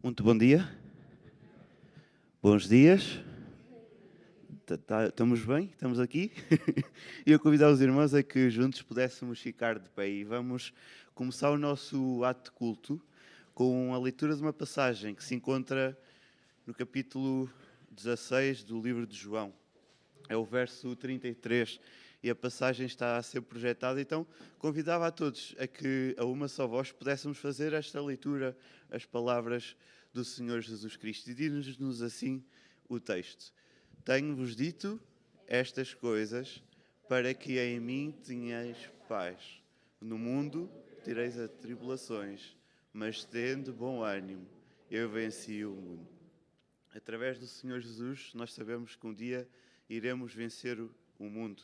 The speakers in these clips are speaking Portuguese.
Muito bom dia. Bons dias. Estamos bem? Estamos aqui? E eu convidar os irmãos a que juntos pudéssemos ficar de pé e vamos começar o nosso ato de culto com a leitura de uma passagem que se encontra no capítulo 16 do livro de João. É o verso 33 e a passagem está a ser projetada. Então, convidava a todos a que, a uma só voz, pudéssemos fazer esta leitura, as palavras do Senhor Jesus Cristo. E diz-nos assim o texto: Tenho-vos dito estas coisas para que em mim tenhais paz. No mundo tereis as tribulações, mas tende bom ânimo, eu venci o mundo. Através do Senhor Jesus, nós sabemos que um dia iremos vencer o mundo.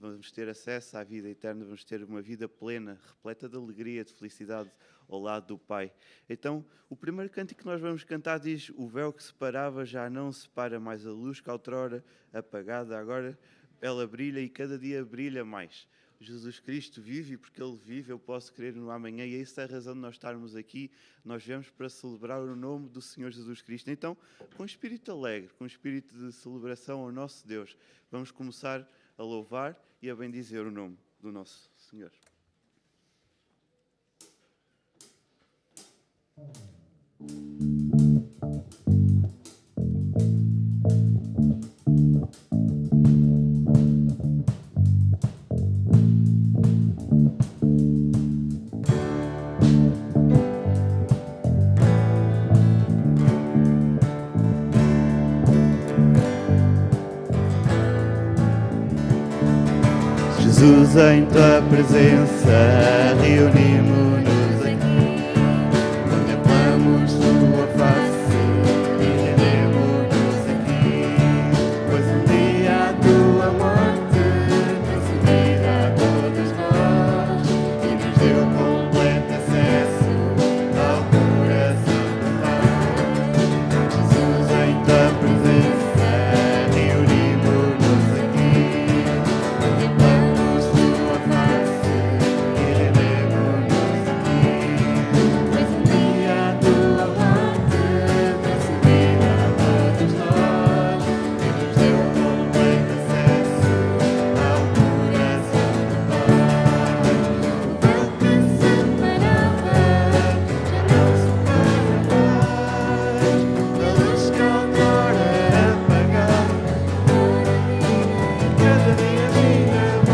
Vamos ter acesso à vida eterna, vamos ter uma vida plena, repleta de alegria, de felicidade ao lado do Pai. Então, o primeiro cântico que nós vamos cantar diz: o véu que separava já não separa mais, a luz que outrora apagada, agora ela brilha e cada dia brilha mais. Jesus Cristo vive e porque Ele vive eu posso crer no amanhã e essa é a razão de nós estarmos aqui. Nós viemos para celebrar o nome do Senhor Jesus Cristo. Então, com espírito alegre, com espírito de celebração ao nosso Deus, vamos começar a louvar e a bendizer o nome do nosso Senhor. Jesus, em tua presença, reunimos-nos aqui, contemplamos tua face e rendemos-nos aqui, pois um dia a tua morte trouxe vida a todos nós e nos deu completo acesso ao coração do Pai. Jesus, em tua presença, reunimos-nos aqui, contemplamos tua face e rendemos-nos aqui, pois um dia a tua morte trouxe vida a todos nós e nos deu completo acesso ao coração do Pai. O véu que separava já não separa mais, a luz que outrora apagava, cada dia brilha mais.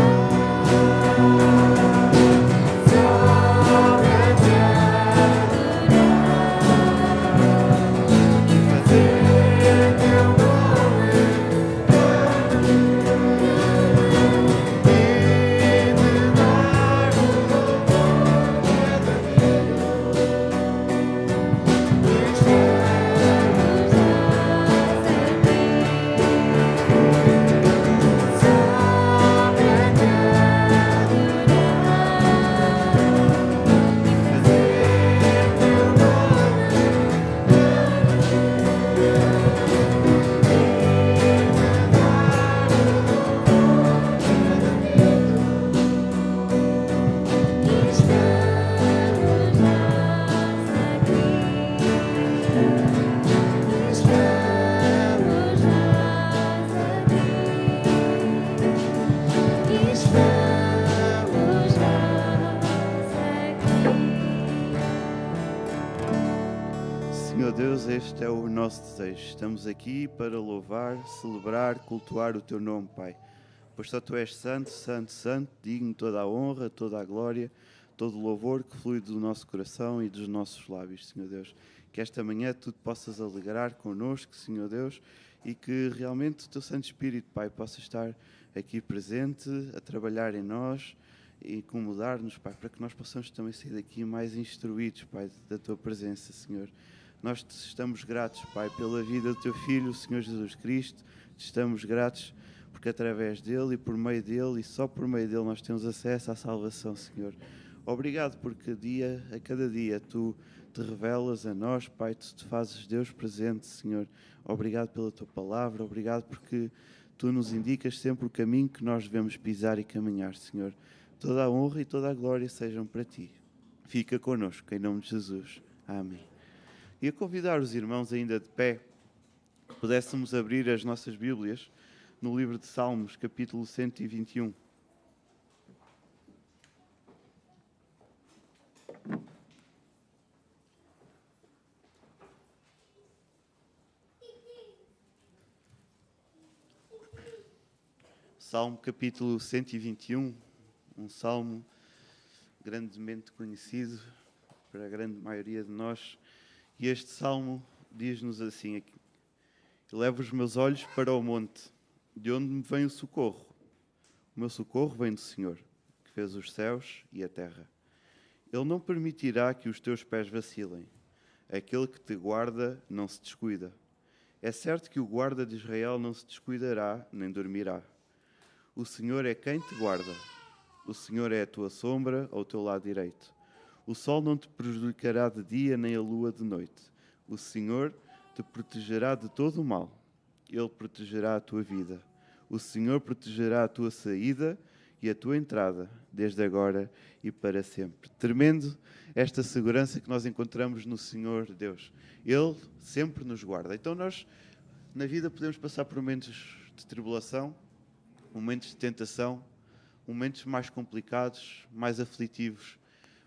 Só para te adorar e fazer teu nome e te dar o louvor cada Senhor Deus, este é o nosso desejo. Estamos aqui para louvar, celebrar, cultuar o Teu nome, Pai. Pois só Tu és santo, santo, santo, digno de toda a honra, toda a glória, todo o louvor que flui do nosso coração e dos nossos lábios, Senhor Deus. Que esta manhã Tu te possas alegrar connosco, Senhor Deus, e que realmente o Teu Santo Espírito, Pai, possa estar aqui presente, a trabalhar em nós e incomodar-nos, Pai, para que nós possamos também sair daqui mais instruídos, Pai, da Tua presença, Senhor. Nós te estamos gratos, Pai, pela vida do Teu Filho, o Senhor Jesus Cristo. Te estamos gratos porque através dele e por meio dele e só por meio dele nós temos acesso à salvação, Senhor. Obrigado porque a cada dia Tu te revelas a nós, Pai, Tu te fazes Deus presente, Senhor. Obrigado pela Tua palavra, obrigado porque Tu nos indicas sempre o caminho que nós devemos pisar e caminhar, Senhor. Toda a honra e toda a glória sejam para Ti. Fica connosco, em nome de Jesus. Amém. E a convidar os irmãos ainda de pé, que pudéssemos abrir as nossas Bíblias no livro de Salmos, capítulo 121. Salmo capítulo 121, um salmo grandemente conhecido para a grande maioria de nós. E este salmo diz-nos assim aqui: elevo os meus olhos para o monte, de onde me vem o socorro. O meu socorro vem do Senhor, que fez os céus e a terra. Ele não permitirá que os teus pés vacilem. Aquele que te guarda não se descuida. É certo que o guarda de Israel não se descuidará, nem dormirá. O Senhor é quem te guarda. O Senhor é a tua sombra ao teu lado direito. O sol não te prejudicará de dia, nem a lua de noite. O Senhor te protegerá de todo o mal. Ele protegerá a tua vida. O Senhor protegerá a tua saída e a tua entrada, desde agora e para sempre. Tremendo esta segurança que nós encontramos no Senhor Deus. Ele sempre nos guarda. Então nós, na vida, podemos passar por momentos de tribulação, momentos de tentação, momentos mais complicados, mais aflitivos.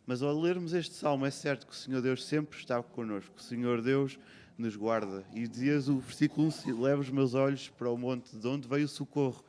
Mas ao lermos este salmo, é certo que o Senhor Deus sempre está connosco. O Senhor Deus nos guarda. E dizias o versículo 1, levo os meus olhos para o monte, de onde veio o socorro.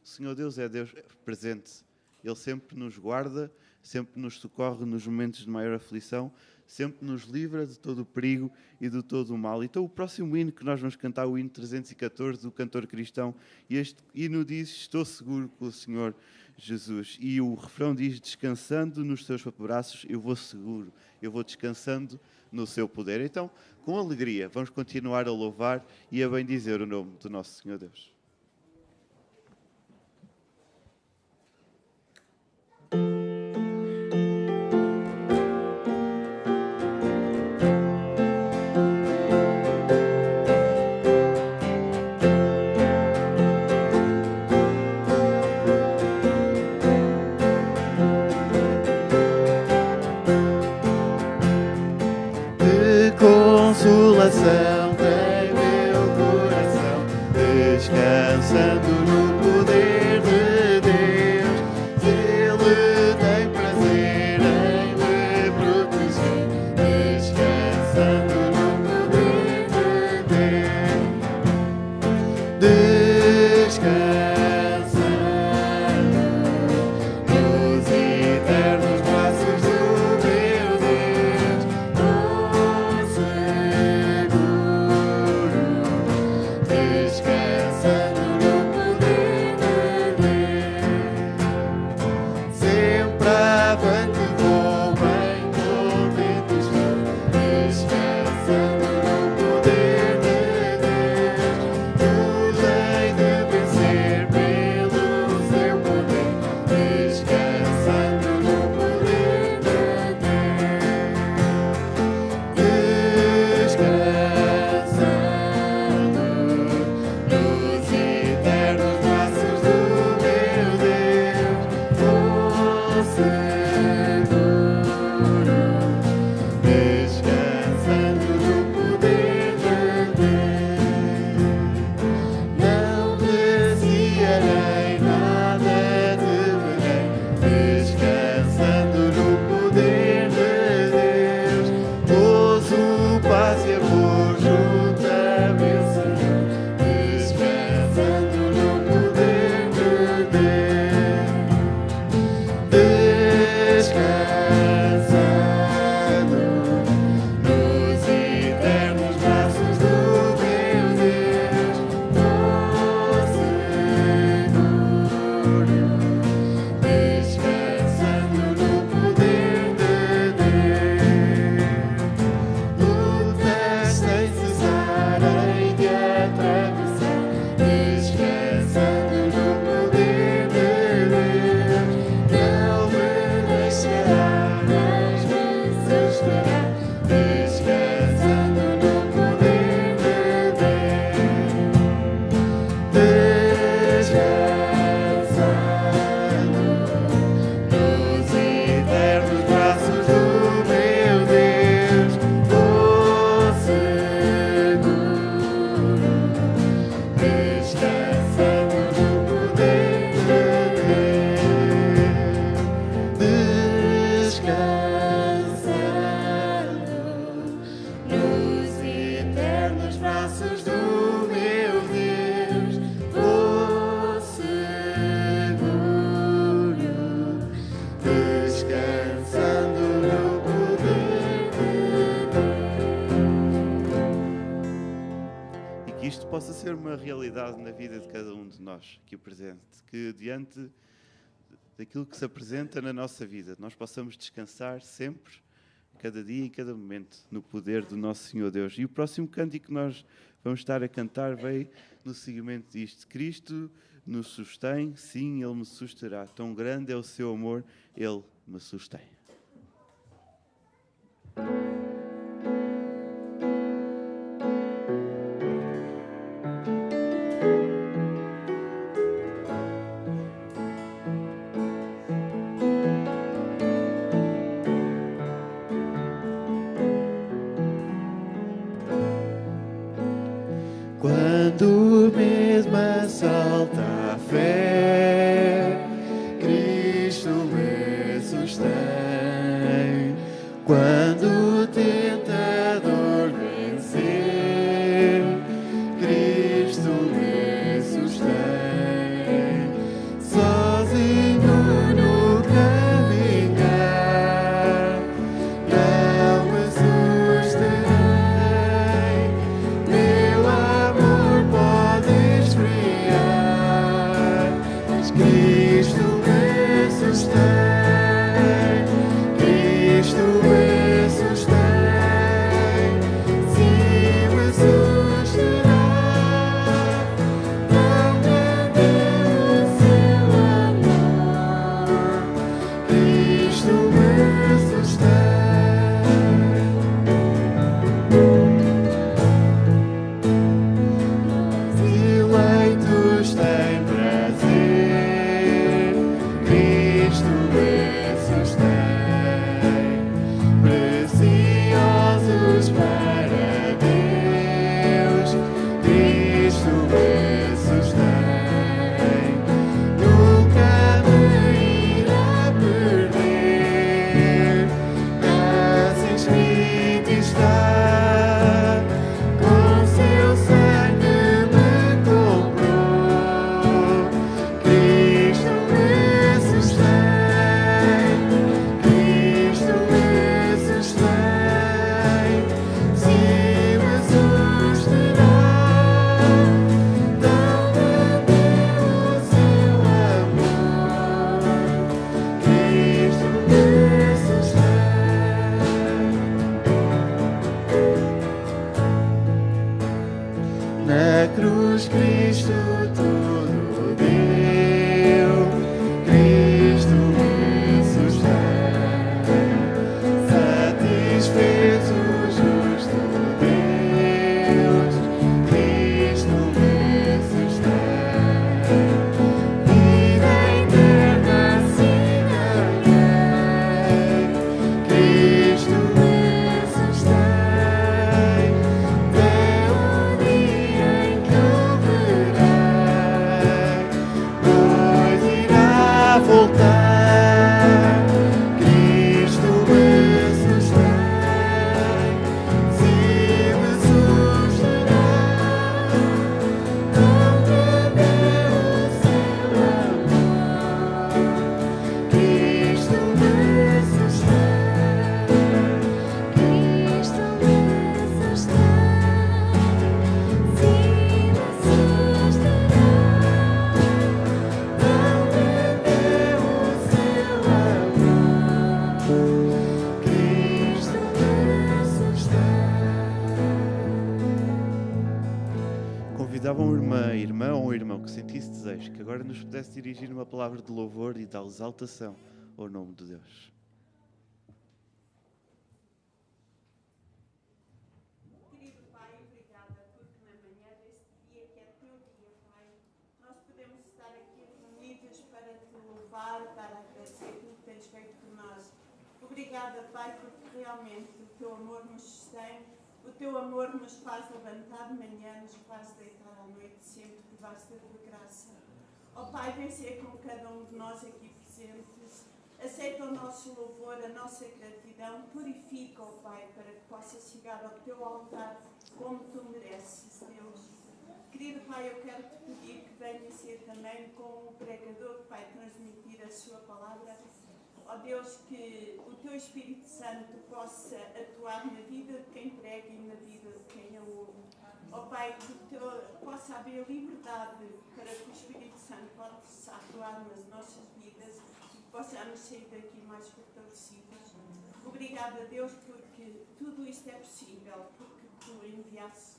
O Senhor Deus é Deus presente. Ele sempre nos guarda, sempre nos socorre nos momentos de maior aflição, sempre nos livra de todo o perigo e de todo o mal. Então o próximo hino que nós vamos cantar, o hino 314 do cantor cristão, e este hino diz: estou seguro com o Senhor Jesus. E o refrão diz: descansando nos seus braços eu vou seguro, eu vou descansando no seu poder. Então, com alegria, vamos continuar a louvar e a bendizer o nome do nosso Senhor Deus. Consolação tem meu coração, descansando no poder de Deus. Ele tem prazer em me proteger, descansando no poder de Deus. Descansando nos eternos braços do meu Deus. Descansando no poder que isto possa ser uma realidade na vida de cada um de nós aqui presente, que diante daquilo que se apresenta na nossa vida, nós possamos descansar sempre, cada dia e cada momento, no poder do nosso Senhor Deus. E o próximo cântico que nós vamos estar a cantar veio no seguimento disto. Cristo nos sustém, sim, Ele me susterá. Tão grande é o seu amor, Ele me sustém. Quando mesmo assalta a fé, Cristo me sustém. Quando o tentador vencer, Cristo me sustém. Sozinho no caminhar, não me susterei. Meu amor pode esfriar, mas Cristo me sustém. Cristo me sustém, sim, me susterá. Tão grande é o seu amor, Cristo me sustém. Os eleitos têm prazer, Cristo me sustém. Preciosos para Deus, Cristo me sustém. Nunca me irá perder, assim escrito está. Com seu sangue me comprou, Cristo me sustém. Cristo me sustém, sim, me susterá. Tão grande é o seu amor, Cristo me sustém. Na cruz Cristo tudo deu, Cristo me sustém. Satisfez o justo Deus, Cristo me sustém. Vida eterna assim ganhei, Cristo me sustém. Até o dia em que eu verei, pois irá voltar. Cristo me sustém, sim, me susterá. Tão grande é o seu amor, Cristo me sustém. Cristo me sustém, sim, me susterá. Tão grande é o seu amor, Cristo me sustém. Convidava uma irmã ou um irmão que sentisse desejo, que agora nos pudesse dirigir uma palavra de louvor e de exaltação ao nome de Deus. Querido Pai, obrigada porque na manhã deste dia, que é teu dia, Pai, nós podemos estar aqui reunidos para te louvar, para agradecer tudo que tens feito por nós. Obrigada, Pai, porque realmente o teu amor nos sustém, o teu amor nos faz levantar de manhã, nos faz deitar à noite, sempre que basta a tua graça. Ó Pai, vem ser com cada um de nós aqui presentes. Aceita o nosso louvor, a nossa gratidão, purifica, ó Pai, para que possa chegar ao teu altar como tu mereces, Deus. Querido Pai, eu quero te pedir que venha ser também com o pregador que vai transmitir a sua palavra. Ó Deus, que o teu Espírito Santo possa atuar na vida de quem prega e na vida de quem a ouve. Ó Pai, que possa haver liberdade para que o Espírito Santo possa atuar nas nossas vidas e que possamos sair daqui mais fortalecidos. Obrigada, Deus, porque tudo isto é possível, porque tu enviaste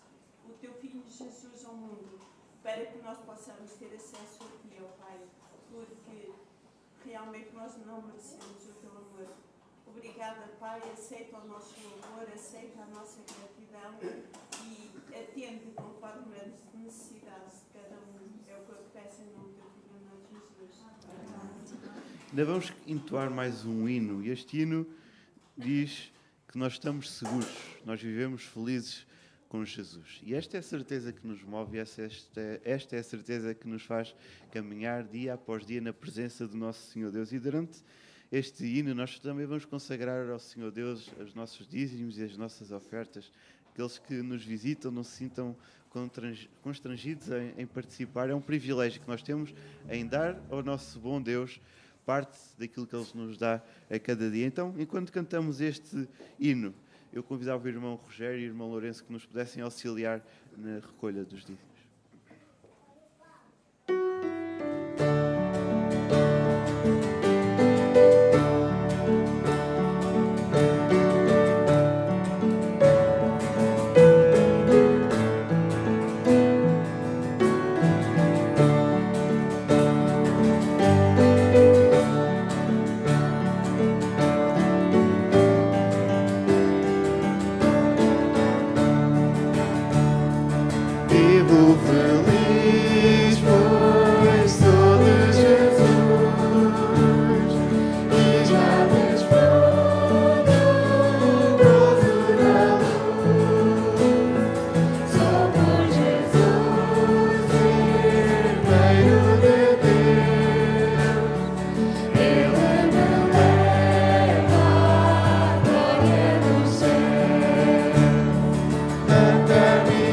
o teu Filho Jesus ao mundo para que nós possamos ter acesso a ti, ó Pai, porque realmente nós não merecemos o teu amor. Obrigada, Pai, aceita o nosso louvor, aceita a nossa gratidão e atende conforme as necessidades de cada um. É o que eu te peço em nome do teu Filho, Jesus. Amém. Ainda vamos entoar mais um hino, e este hino diz que nós estamos seguros, nós vivemos felizes com Jesus. E esta é a certeza que nos move, esta é a certeza que nos faz caminhar dia após dia na presença do nosso Senhor Deus. E durante este hino nós também vamos consagrar ao Senhor Deus os nossos dízimos e as nossas ofertas. Aqueles que nos visitam não se sintam constrangidos em participar. É um privilégio que nós temos em dar ao nosso bom Deus parte daquilo que Ele nos dá a cada dia. Então, enquanto cantamos este hino, eu convidava o irmão Rogério e o irmão Lourenço que nos pudessem auxiliar na recolha dos dízimos. Vivo feliz, pois sou de Jesus e já desfruto do gozo da luz. Só por Jesus, Herdeiro de Deus, Ele me leva à glória do céu. Canta minha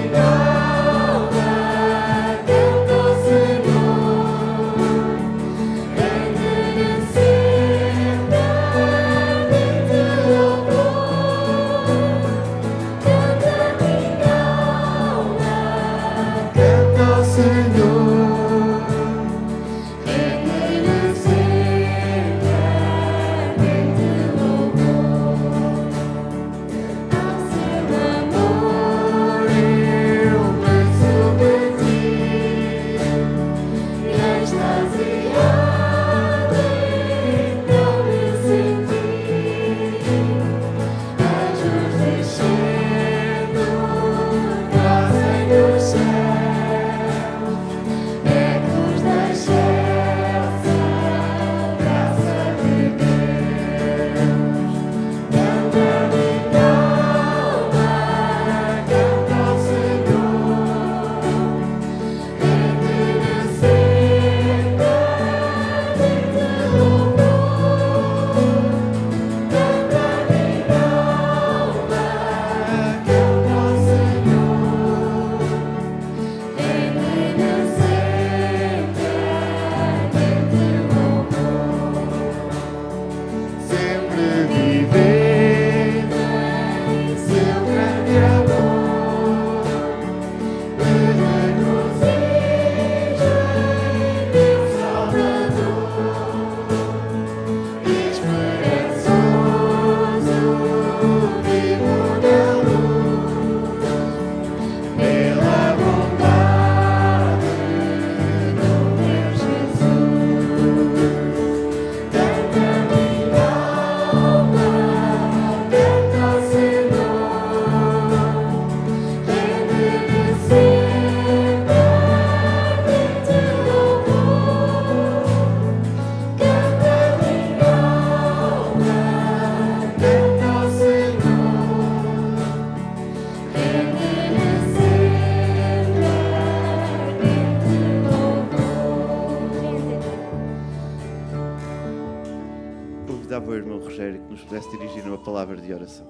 Convidava o irmão Rogério que nos pudesse dirigir uma palavra de oração.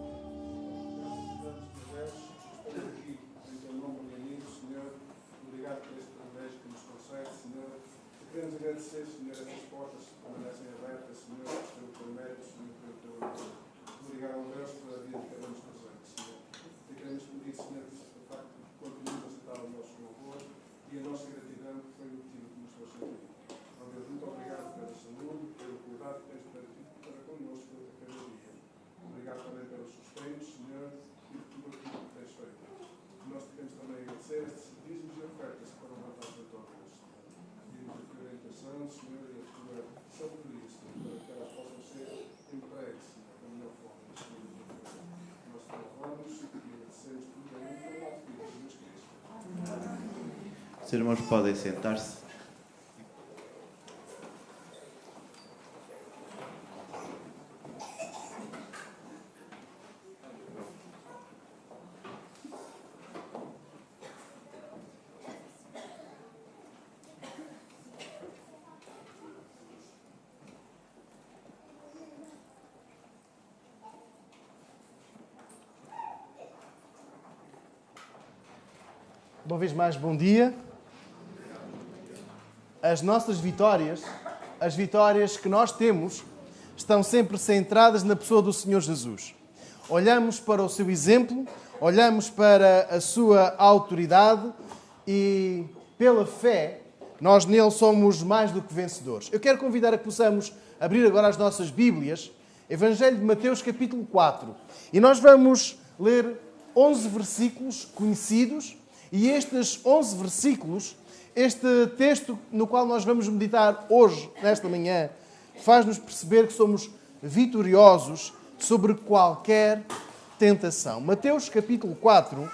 Obrigado por este privilégio que nos concede, Senhor. Queremos agradecer, Senhor, essas portas que permanecem abertas, Senhor, pelo teu mérito, Senhor, pelo teu amor. Obrigado, Deus, pela vida que cada um nos presente, Senhor. E queremos pedir, Senhor, que de facto continuemos a aceitar o nosso louvor, Santo, Senhor, e a tua sabedoria, Senhor, para que elas possam ser empregues, Senhor, da melhor forma. Nós te louvamos e agradecemos tudo em nome de Jesus Cristo. Os irmãos podem sentar-se. Uma vez mais, bom dia. As nossas vitórias, as vitórias que nós temos, estão sempre centradas na pessoa do Senhor Jesus. Olhamos para o seu exemplo, olhamos para a sua autoridade e, pela fé, nós nele somos mais do que vencedores. Eu quero convidar a que possamos abrir agora as nossas Bíblias, Evangelho de Mateus, capítulo 4. E nós vamos ler 11 versículos conhecidos. E estes 11 versículos, este texto no qual nós vamos meditar hoje, nesta manhã, faz-nos perceber que somos vitoriosos sobre qualquer tentação. Mateus capítulo 4.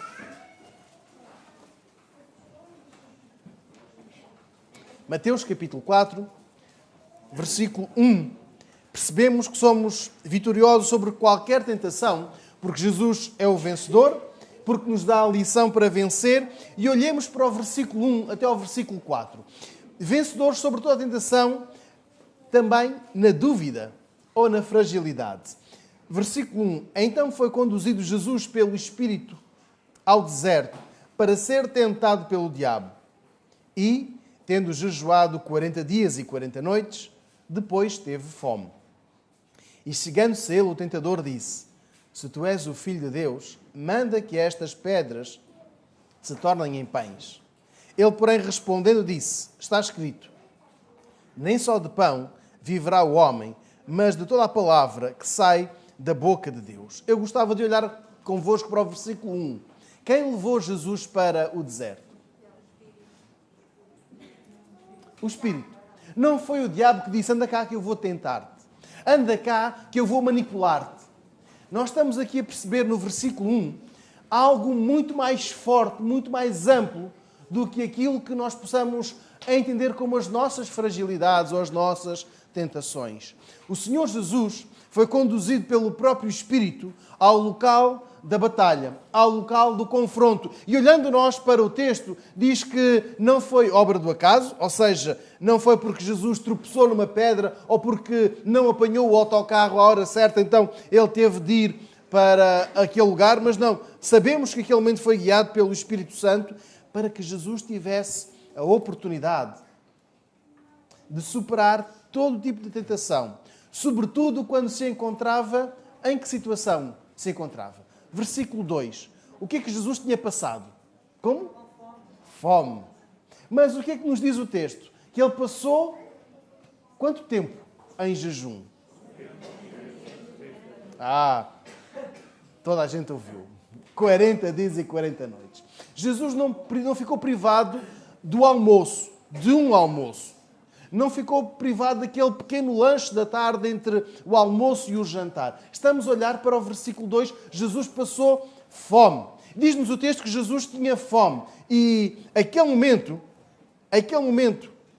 Mateus capítulo 4, versículo 1. Percebemos que somos vitoriosos sobre qualquer tentação, porque Jesus é o vencedor, porque nos dá a lição para vencer, e olhemos para o versículo 1 até ao versículo 4. Vencedores sobre toda a tentação, também na dúvida ou na fragilidade. Versículo 1. Então foi conduzido Jesus pelo Espírito ao deserto para ser tentado pelo diabo. E, tendo jejuado 40 dias e 40 noites, depois teve fome. E chegando-se a ele, o tentador disse: se tu és o Filho de Deus, manda que estas pedras se tornem em pães. Ele, porém, respondendo, disse: está escrito, nem só de pão viverá o homem, mas de toda a palavra que sai da boca de Deus. Eu gostava de olhar convosco para o versículo 1. Quem levou Jesus para o deserto? O Espírito. Não foi o diabo que disse: anda cá que eu vou tentar-te. Anda cá que eu vou manipular-te. Nós estamos aqui a perceber no versículo 1 algo muito mais forte, muito mais amplo do que aquilo que nós possamos entender como as nossas fragilidades ou as nossas tentações. O Senhor Jesus foi conduzido pelo próprio Espírito ao local da batalha, ao local do confronto. E olhando nós para o texto, diz que não foi obra do acaso, ou seja, não foi porque Jesus tropeçou numa pedra ou porque não apanhou o autocarro à hora certa, então ele teve de ir para aquele lugar, mas não. Sabemos que aquele momento foi guiado pelo Espírito Santo para que Jesus tivesse a oportunidade de superar todo tipo de tentação, sobretudo quando se encontrava, em que situação se encontrava? Versículo 2. O que é que Jesus tinha passado? Como? Fome. Mas o que é que nos diz o texto? Que ele passou quanto tempo em jejum? Toda a gente ouviu. 40 dias e 40 noites. Jesus não ficou privado do almoço, de um almoço. Não ficou privado daquele pequeno lanche da tarde entre o almoço e o jantar. Estamos a olhar para o versículo 2. Jesus passou fome. Diz-nos o texto que Jesus tinha fome. E aquele momento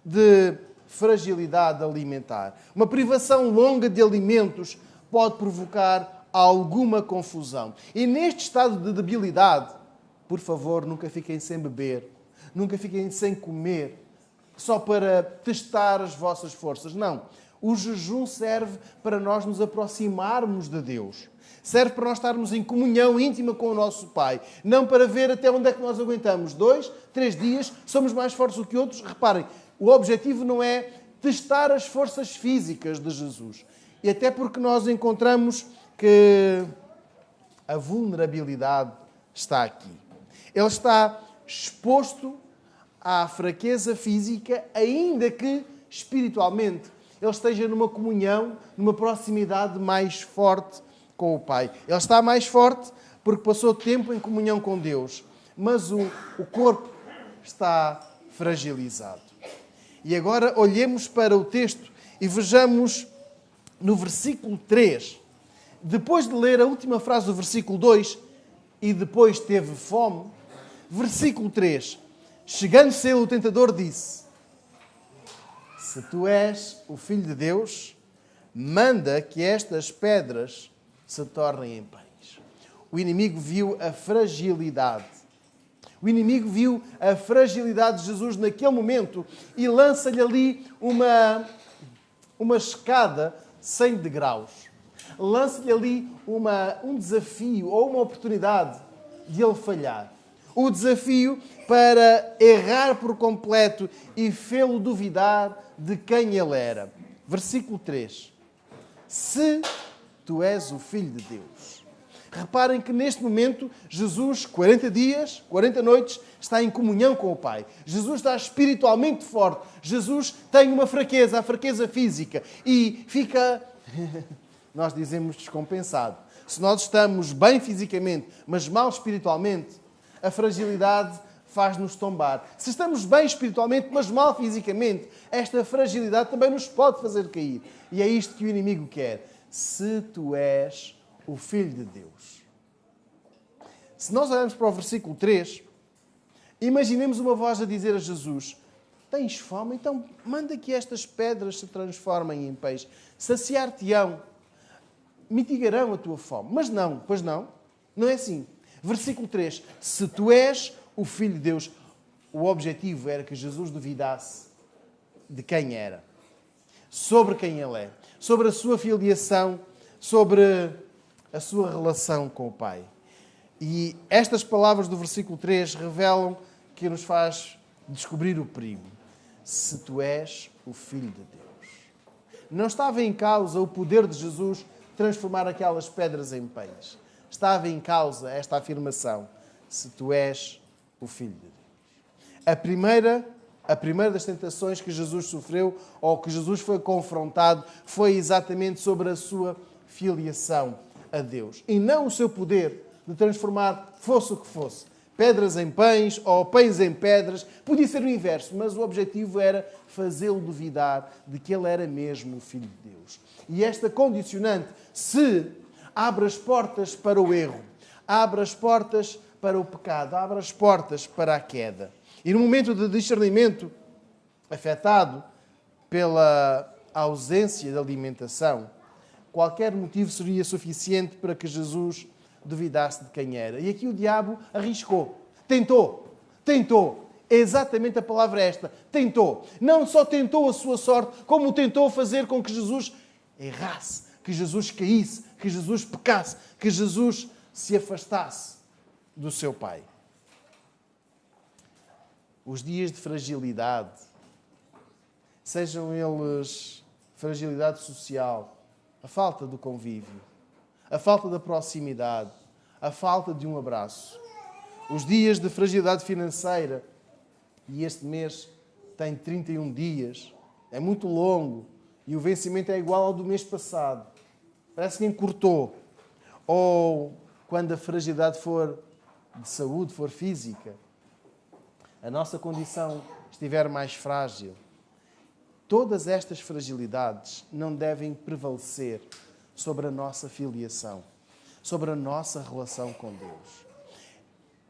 de fragilidade alimentar, uma privação longa de alimentos, pode provocar alguma confusão. E neste estado de debilidade, por favor, nunca fiquem sem beber, nunca fiquem sem comer, só para testar as vossas forças. Não. O jejum serve para nós nos aproximarmos de Deus. Serve para nós estarmos em comunhão íntima com o nosso Pai. Não para ver até onde é que nós aguentamos. 2, 3 dias, somos mais fortes do que outros. Reparem, o objetivo não é testar as forças físicas de Jesus. E até porque nós encontramos que a vulnerabilidade está aqui. Ele está exposto à fraqueza física, ainda que espiritualmente ele esteja numa comunhão, numa proximidade mais forte com o Pai. Ele está mais forte porque passou tempo em comunhão com Deus, mas o corpo está fragilizado. E agora olhemos para o texto e vejamos no versículo 3. Depois de ler a última frase do versículo 2, e depois teve fome, versículo 3. Chegando-se ele, o tentador disse: se tu és o Filho de Deus, manda que estas pedras se tornem em pães. O inimigo viu a fragilidade. O inimigo viu a fragilidade de Jesus naquele momento e lança-lhe ali uma escada sem degraus. Lança-lhe ali um desafio ou uma oportunidade de ele falhar. O desafio para errar por completo e fê-lo duvidar de quem ele era. Versículo 3. Se tu és o Filho de Deus. Reparem que neste momento Jesus, 40 dias, 40 noites, está em comunhão com o Pai. Jesus está espiritualmente forte. Jesus tem uma fraqueza, a fraqueza física. E fica, nós dizemos, descompensado. Se nós estamos bem fisicamente, mas mal espiritualmente, a fragilidade faz-nos tombar. Se estamos bem espiritualmente, mas mal fisicamente, esta fragilidade também nos pode fazer cair. E é isto que o inimigo quer. Se tu és o Filho de Deus. Se nós olharmos para o versículo 3, imaginemos uma voz a dizer a Jesus: tens fome? Então manda que estas pedras se transformem em peixe. Saciar-te-ão, mitigarão a tua fome. Mas não, pois não. Não é assim. Versículo 3. Se tu és o Filho de Deus, o objetivo era que Jesus duvidasse de quem era, sobre quem ele é, sobre a sua filiação, sobre a sua relação com o Pai. E estas palavras do versículo 3 revelam que nos faz descobrir o perigo. Se tu és o Filho de Deus. Não estava em causa o poder de Jesus transformar aquelas pedras em pães. Estava em causa esta afirmação: se tu és o Filho de Deus. A primeira das tentações que Jesus sofreu, ou que Jesus foi confrontado, foi exatamente sobre a sua filiação a Deus. E não o seu poder de transformar, fosse o que fosse, pedras em pães ou pães em pedras. Podia ser o inverso, mas o objetivo era fazê-lo duvidar de que ele era mesmo o Filho de Deus. E esta condicionante, se abre as portas para o erro, abre as portas para o pecado, abre as portas para a queda. E no momento de discernimento, afetado pela ausência de alimentação, qualquer motivo seria suficiente para que Jesus duvidasse de quem era. E aqui o diabo arriscou. Tentou. Exatamente a palavra é esta. Tentou. Não só tentou a sua sorte, como tentou fazer com que Jesus errasse, que Jesus caísse, que Jesus pecasse, que Jesus se afastasse do seu Pai. Os dias de fragilidade, sejam eles fragilidade social, a falta do convívio, a falta da proximidade, a falta de um abraço, os dias de fragilidade financeira, e este mês tem 31 dias, é muito longo, e o vencimento é igual ao do mês passado, parece que encurtou, ou quando a fragilidade for de saúde, for física, a nossa condição estiver mais frágil, todas estas fragilidades não devem prevalecer sobre a nossa filiação, sobre a nossa relação com Deus.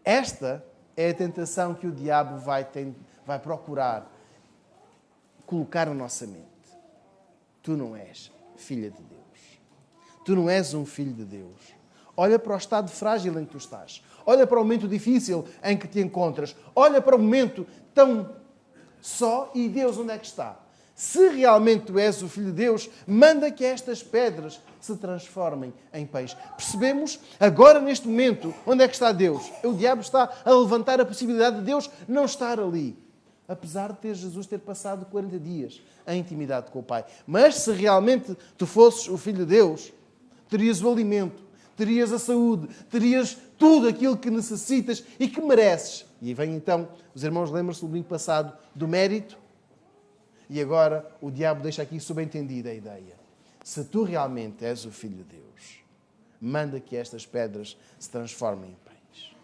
Esta é a tentação que o diabo vai procurar colocar na nossa mente. Tu não és filha de Deus. Tu não és um filho de Deus. Olha para o estado frágil em que tu estás. Olha para o momento difícil em que te encontras. Olha para o momento tão só e Deus onde é que está? Se realmente tu és o Filho de Deus, manda que estas pedras se transformem em peixe. Percebemos agora neste momento onde é que está Deus? O diabo está a levantar a possibilidade de Deus não estar ali. Apesar de Jesus ter passado 40 dias em intimidade com o Pai. Mas se realmente tu fosses o Filho de Deus, terias o alimento, terias a saúde, terias tudo aquilo que necessitas e que mereces. E vem então, os irmãos lembram-se do domingo passado do mérito. E agora o diabo deixa aqui subentendida a ideia. Se tu realmente és o Filho de Deus, manda que estas pedras se transformem em pães.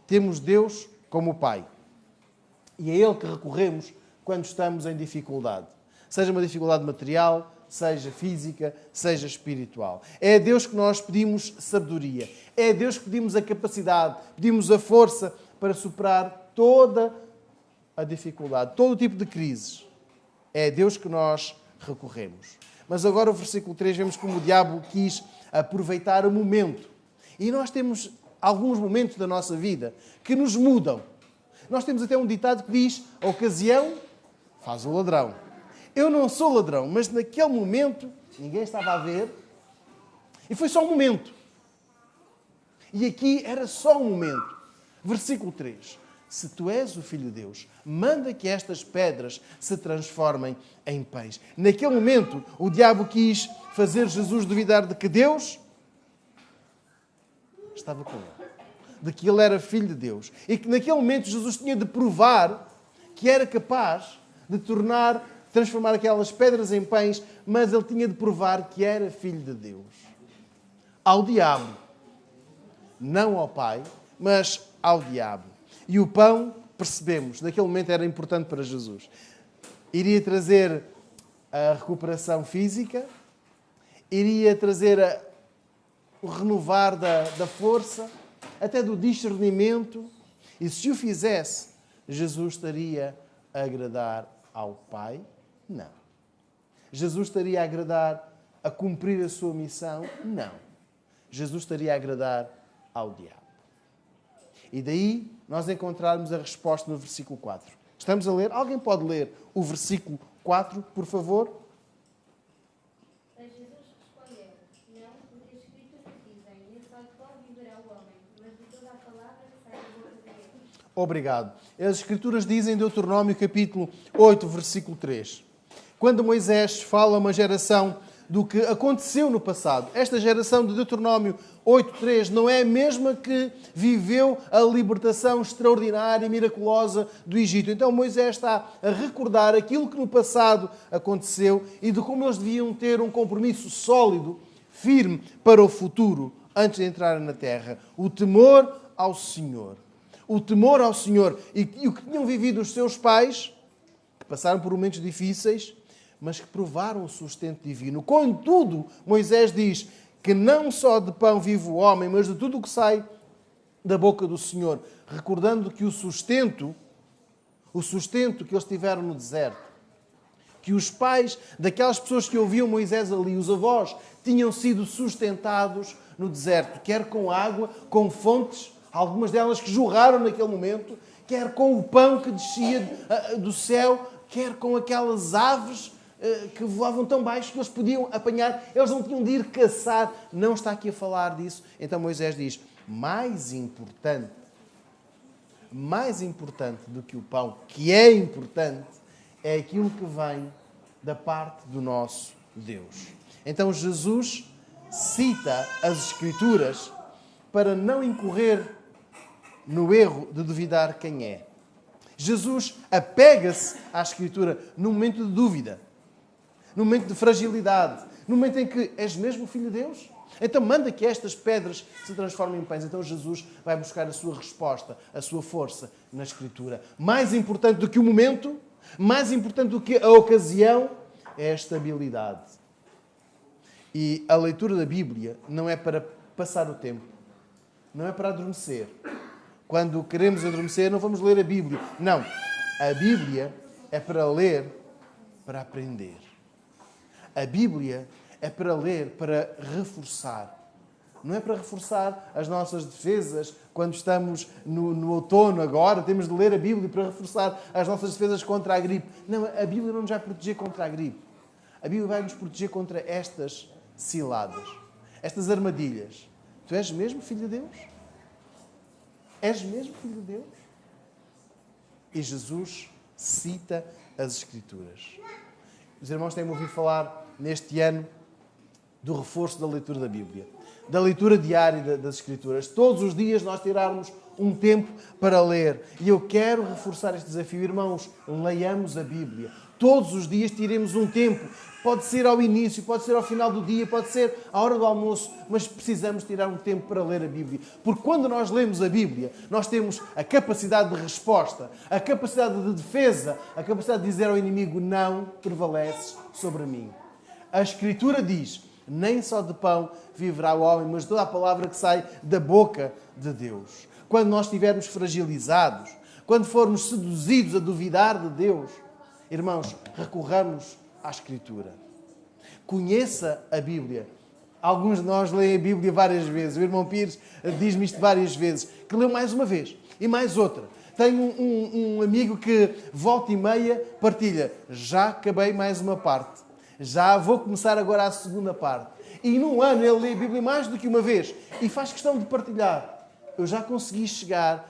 Temos Deus como Pai. E é Ele que recorremos quando estamos em dificuldade. Seja uma dificuldade material, seja física, seja espiritual. É a Deus que nós pedimos sabedoria. É a Deus que pedimos a capacidade, pedimos a força para superar toda a dificuldade, todo o tipo de crises. É a Deus que nós recorremos. Mas agora o versículo 3 vemos como o diabo quis aproveitar o momento. E nós temos alguns momentos da nossa vida que nos mudam. Nós temos até um ditado que diz: a ocasião faz o ladrão. Eu não sou ladrão, mas naquele momento ninguém estava a ver e foi só um momento. E aqui era só um momento. Versículo 3. Se tu és o Filho de Deus, manda que estas pedras se transformem em pães. Naquele momento, o diabo quis fazer Jesus duvidar de que Deus estava com ele. De que ele era Filho de Deus. E que naquele momento Jesus tinha de provar que era capaz de transformar aquelas pedras em pães, mas ele tinha de provar que era Filho de Deus. Ao diabo. Não ao Pai, mas ao diabo. E o pão, percebemos, naquele momento era importante para Jesus. Iria trazer a recuperação física, iria trazer o renovar da força, até do discernimento. E se o fizesse, Jesus estaria a agradar ao Pai? Não. Jesus estaria a agradar a cumprir a sua missão? Não. Jesus estaria a agradar ao diabo. E daí nós encontrarmos a resposta no versículo 4. Estamos a ler? Alguém pode ler o versículo 4, por favor? Mas Jesus respondeu: não, porque as Escrituras dizem: nem só de pão viverá o homem, mas de toda a palavra que sai da boca de Deus. Obrigado. As Escrituras dizem em Deuteronômio capítulo 8, versículo 3. Quando Moisés fala a uma geração do que aconteceu no passado, esta geração de Deuteronômio 8.3 não é a mesma que viveu a libertação extraordinária e miraculosa do Egito. Então Moisés está a recordar aquilo que no passado aconteceu e de como eles deviam ter um compromisso sólido, firme para o futuro, antes de entrarem na terra. O temor ao Senhor. O temor ao Senhor. E o que tinham vivido os seus pais, que passaram por momentos difíceis, mas que provaram o sustento divino. Contudo, Moisés diz que não só de pão vive o homem, mas de tudo o que sai da boca do Senhor. Recordando que o sustento que eles tiveram no deserto, que os pais daquelas pessoas que ouviam Moisés ali, os avós, tinham sido sustentados no deserto, quer com água, com fontes, algumas delas que jorraram naquele momento, quer com o pão que descia do céu, quer com aquelas aves que voavam tão baixo que eles podiam apanhar, eles não tinham de ir caçar. Não está aqui a falar disso. Então Moisés diz, mais importante do que o pão, que é importante, é aquilo que vem da parte do nosso Deus. Então Jesus cita as Escrituras para não incorrer no erro de duvidar quem é. Jesus apega-se à Escritura num momento de dúvida, num momento de fragilidade, num momento em que és mesmo Filho de Deus? Então manda que estas pedras se transformem em pães. Então Jesus vai buscar a sua resposta, a sua força na Escritura. Mais importante do que o momento, mais importante do que a ocasião, é a estabilidade. E a leitura da Bíblia não é para passar o tempo, não é para adormecer. Quando queremos adormecer, não vamos ler a Bíblia. Não, a Bíblia é para ler, para aprender. A Bíblia é para ler, para reforçar. Não é para reforçar as nossas defesas quando estamos no outono agora. Temos de ler a Bíblia para reforçar as nossas defesas contra a gripe. Não, a Bíblia não nos vai proteger contra a gripe. A Bíblia vai nos proteger contra estas ciladas, estas armadilhas. Tu és mesmo Filho de Deus? És mesmo Filho de Deus? E Jesus cita as Escrituras. Os irmãos têm-me ouvido falar neste ano do reforço da leitura da Bíblia, da leitura diária das Escrituras. Todos os dias nós tirarmos um tempo para ler. E eu quero reforçar este desafio. Irmãos, leiamos a Bíblia. todos os dias tiremos um tempo. Pode ser ao início, pode ser ao final do dia, pode ser à hora do almoço, mas precisamos tirar um tempo para ler a Bíblia. Porque quando nós lemos a Bíblia, nós temos a capacidade de resposta, a capacidade de defesa, a capacidade de dizer ao inimigo: não prevaleces sobre mim. A Escritura diz: nem só de pão viverá o homem, mas de toda a palavra que sai da boca de Deus. Quando nós estivermos fragilizados, quando formos seduzidos a duvidar de Deus, irmãos, recorramos à Escritura. Conheça a Bíblia. Alguns de nós leem a Bíblia várias vezes. O irmão Pires diz-me isto várias vezes, que leu mais uma vez e mais outra. Tenho um amigo que volta e meia partilha: já acabei mais uma parte. Já vou começar agora a segunda parte. E num ano ele lê a Bíblia mais do que uma vez e faz questão de partilhar: eu já consegui chegar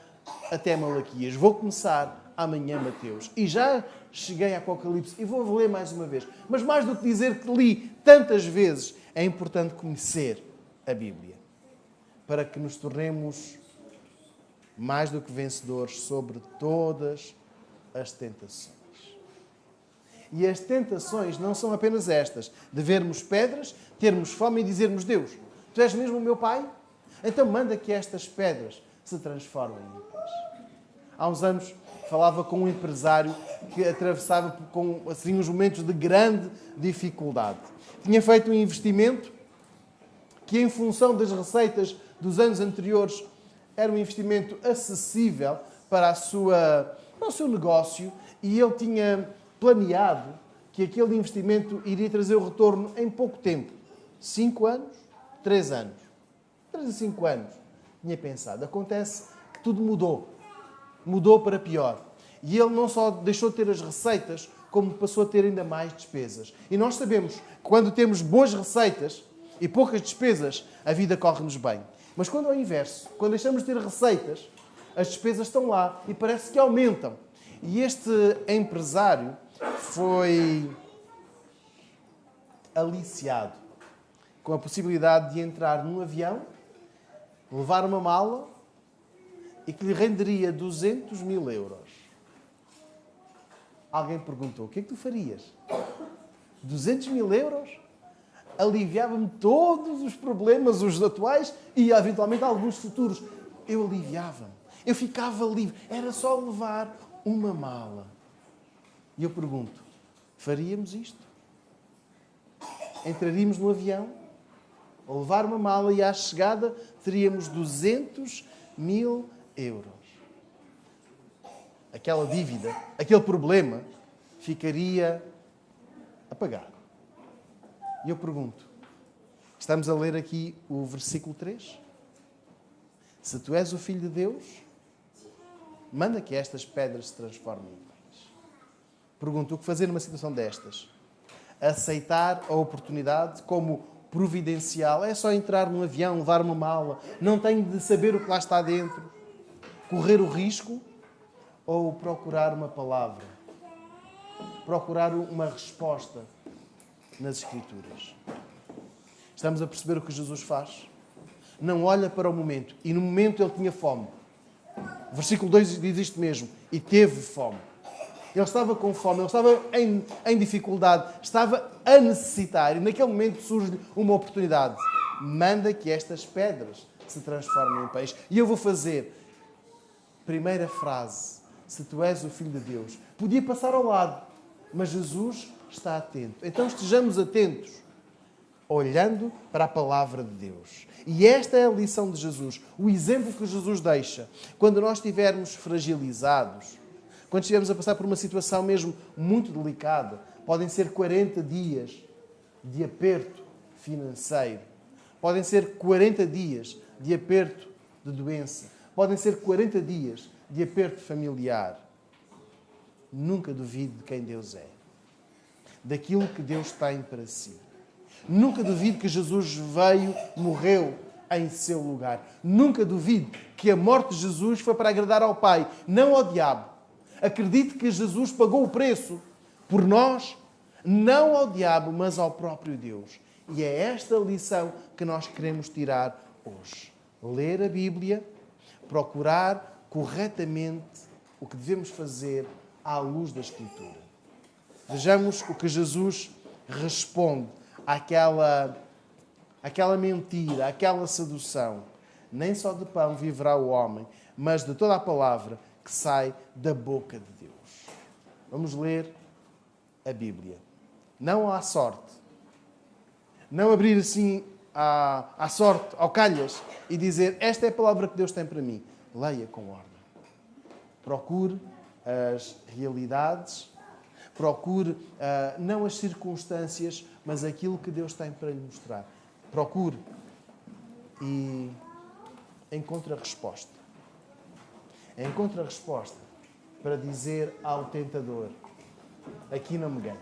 até Malaquias. Vou começar amanhã Mateus. E já cheguei a Apocalipse e vou ler mais uma vez. Mas mais do que dizer que li tantas vezes, é importante conhecer a Bíblia para que nos tornemos mais do que vencedores sobre todas as tentações. E as tentações não são apenas estas, de vermos pedras, termos fome e dizermos: Deus, tu és mesmo o meu Pai? Então manda que estas pedras se transformem em peixe. Há uns anos falava com um empresário que atravessava com assim, uns momentos de grande dificuldade. Tinha feito um investimento que, em função das receitas dos anos anteriores, era um investimento acessível para o seu negócio, e ele tinha planeado que aquele investimento iria trazer o retorno em pouco tempo. 5 anos, 3 anos. 3 a 5 anos. Tinha pensado. Acontece que tudo mudou. Mudou para pior. E ele não só deixou de ter as receitas, como passou a ter ainda mais despesas. E nós sabemos que quando temos boas receitas e poucas despesas, a vida corre-nos bem. Mas quando é o inverso, quando deixamos de ter receitas, as despesas estão lá e parece que aumentam. E este empresário foi aliciado com a possibilidade de entrar num avião, levar uma mala e que lhe renderia 200 mil euros. Alguém perguntou: o que é que tu farias? 200 mil euros? Aliviava-me todos os problemas, os atuais e eventualmente alguns futuros. Eu aliviava-me. Eu ficava livre. Era só levar uma mala. E eu pergunto: faríamos isto? Entraríamos no avião, a levar uma mala e à chegada teríamos 200 mil euros. Aquela dívida, aquele problema, ficaria apagado. E eu pergunto: estamos a ler aqui o versículo 3? Se tu és o Filho de Deus, manda que estas pedras se transformem em pães. Pergunto: o que fazer numa situação destas? Aceitar a oportunidade como providencial? É só entrar num avião, levar uma mala, não tenho de saber o que lá está dentro, correr o risco? Ou procurar uma palavra? Procurar uma resposta nas Escrituras? Estamos a perceber o que Jesus faz? Não olha para o momento. E no momento ele tinha fome. Versículo 2 diz isto mesmo: e teve fome. Ele estava com fome, ele estava em dificuldade, estava a necessitar. E naquele momento surge uma oportunidade: manda que estas pedras se transformem em peixe. E eu vou fazer. Primeira frase: se tu és o Filho de Deus. Podia passar ao lado, mas Jesus está atento. Então estejamos atentos, olhando para a palavra de Deus. E esta é a lição de Jesus, o exemplo que Jesus deixa. Quando nós estivermos fragilizados, quando estivermos a passar por uma situação mesmo muito delicada, podem ser 40 dias de aperto financeiro, podem ser 40 dias de aperto de doença, podem ser 40 dias de aperto familiar. Nunca duvide de quem Deus é, daquilo que Deus tem para si. Nunca duvide que Jesus veio, morreu em seu lugar. Nunca duvide que a morte de Jesus foi para agradar ao Pai, não ao diabo. Acredite que Jesus pagou o preço por nós, não ao diabo, mas ao próprio Deus. E é esta lição que nós queremos tirar hoje. Ler a Bíblia, procurar corretamente o que devemos fazer à luz da Escritura. Vejamos o que Jesus responde àquela mentira, àquela sedução. Nem só de pão viverá o homem, mas de toda a palavra que sai da boca de Deus. Vamos ler a Bíblia. Não à sorte. Não abrir assim à sorte, ao calhas, e dizer, esta é a palavra que Deus tem para mim. Leia com ordem. Procure as realidades, procure não as circunstâncias, mas aquilo que Deus tem para lhe mostrar. Procure e encontre a resposta. Encontre a resposta para dizer ao tentador, aqui não me ganhas.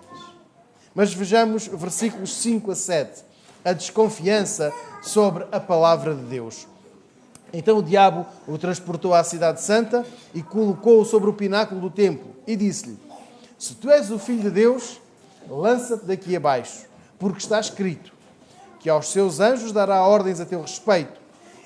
Mas vejamos versículos 5 a 7, a desconfiança sobre a palavra de Deus. Então o diabo o transportou à cidade santa e colocou-o sobre o pináculo do templo e disse-lhe, se tu és o Filho de Deus, lança-te daqui abaixo, porque está escrito que aos seus anjos dará ordens a teu respeito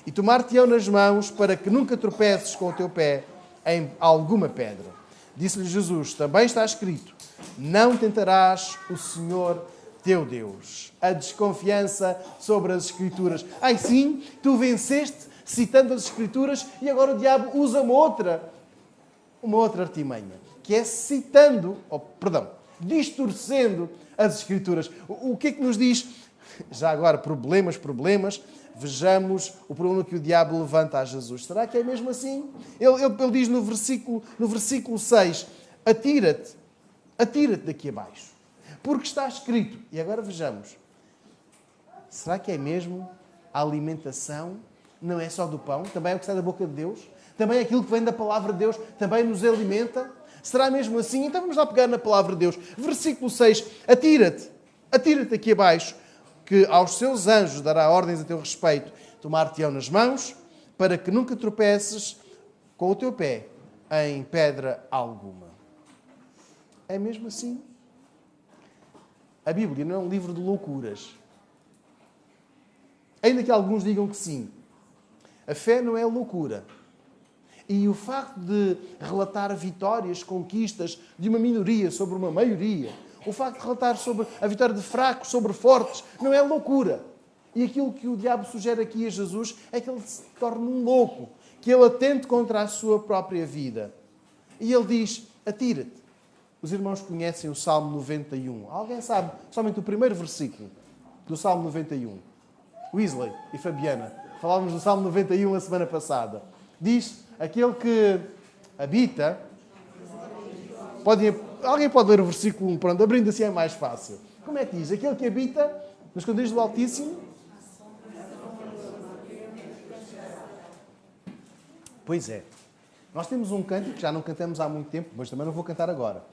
e tomar-te-ão nas mãos para que nunca tropeces com o teu pé em alguma pedra. Disse-lhe Jesus, também está escrito, não tentarás o Senhor teu Deus. A desconfiança sobre as Escrituras. Ai sim, tu venceste citando as Escrituras e agora o diabo usa uma outra artimanha, que é distorcendo as Escrituras. O que é que nos diz? Já agora, problemas. Vejamos o problema que o diabo levanta a Jesus. Será que é mesmo assim? Ele diz no versículo 6, atira-te daqui abaixo. Porque está escrito. E agora vejamos. Será que é mesmo a alimentação? Não é só do pão? Também é o que sai da boca de Deus? Também é aquilo que vem da palavra de Deus? Também nos alimenta? Será mesmo assim? Então vamos lá pegar na palavra de Deus. Versículo 6. Atira-te aqui abaixo, que aos seus anjos dará ordens a teu respeito, tomar-te-ão nas mãos, para que nunca tropeces com o teu pé em pedra alguma. É mesmo assim? A Bíblia não é um livro de loucuras. Ainda que alguns digam que sim. A fé não é loucura. E o facto de relatar vitórias, conquistas de uma minoria sobre uma maioria, o facto de relatar sobre a vitória de fracos sobre fortes, não é loucura. E aquilo que o diabo sugere aqui a Jesus é que ele se torne um louco, que ele atente contra a sua própria vida. E ele diz, atira-te. Os irmãos conhecem o Salmo 91. Alguém sabe somente o primeiro versículo do Salmo 91? Wesley e Fabiana, falávamos do Salmo 91 a semana passada. Diz, aquele que habita... Alguém pode ler o versículo 1, pronto, abrindo assim é mais fácil. Como é que diz? Aquele que habita nos esconderijos do Altíssimo? Pois é. Nós temos um cântico que já não cantamos há muito tempo, mas também não vou cantar agora,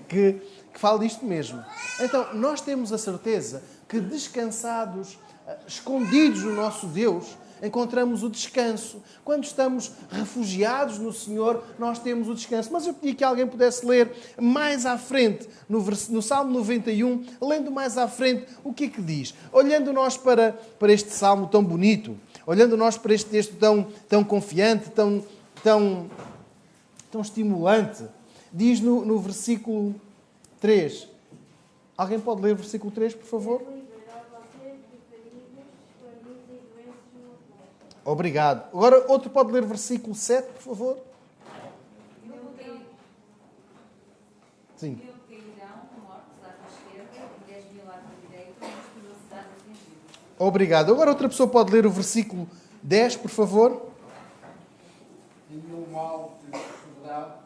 que fala disto mesmo. Então, nós temos a certeza que descansados, escondidos no nosso Deus, encontramos o descanso. Quando estamos refugiados no Senhor, nós temos o descanso. Mas eu pedi que alguém pudesse ler mais à frente, no Salmo 91, lendo mais à frente, o que é que diz? Olhando nós para este Salmo tão bonito, olhando nós para este texto tão confiante, tão estimulante, diz no versículo 3. Alguém pode ler o versículo 3, por favor? Obrigado. Agora, outro pode ler o versículo 7, por favor? Sim. Obrigado. Agora, outra pessoa pode ler o versículo 10, por favor? Nenhum mal te sucederá,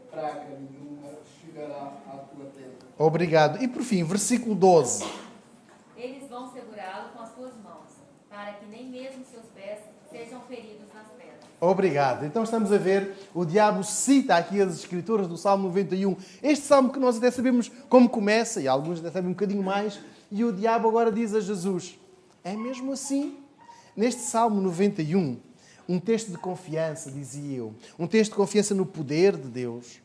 praga nenhuma chegará à tua tenda. Obrigado. E, por fim, versículo 12. Eles vão segurá-lo com as suas mãos, para que nem mesmo seus pés sejam feridos nas pedras. Obrigado. Então estamos a ver, o diabo cita aqui as Escrituras do Salmo 91. Este Salmo que nós até sabemos como começa, e alguns até sabem um bocadinho mais, e o diabo agora diz a Jesus, é mesmo assim? Neste Salmo 91, um texto de confiança, dizia eu, um texto de confiança no poder de Deus,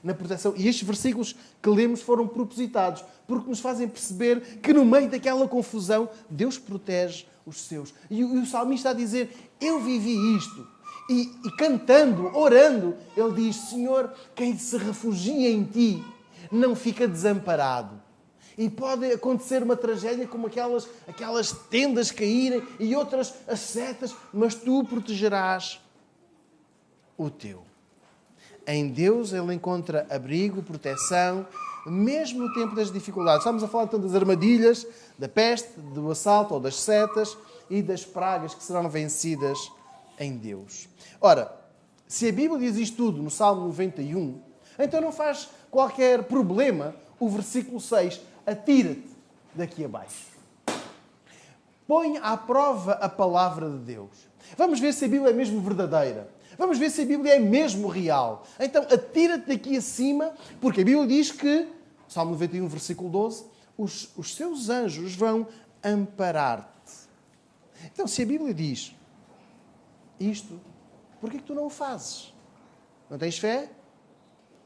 na proteção. E estes versículos que lemos foram propositados, porque nos fazem perceber que no meio daquela confusão, Deus protege os seus. E o salmista a dizer, eu vivi isto. E cantando, orando, ele diz, Senhor, quem se refugia em Ti não fica desamparado. E pode acontecer uma tragédia como aquelas tendas caírem e outras as setas, mas tu protegerás o teu. Em Deus ele encontra abrigo, proteção, mesmo no tempo das dificuldades. Estamos a falar então das armadilhas, da peste, do assalto ou das setas e das pragas que serão vencidas em Deus. Ora, se a Bíblia diz isto tudo no Salmo 91, então não faz qualquer problema o versículo 6, atira-te daqui abaixo. Põe à prova a palavra de Deus. Vamos ver se a Bíblia é mesmo verdadeira. Vamos ver se a Bíblia é mesmo real. Então, atira-te daqui acima, porque a Bíblia diz que, Salmo 91, versículo 12, os seus anjos vão amparar-te. Então, se a Bíblia diz isto, por que tu não o fazes? Não tens fé?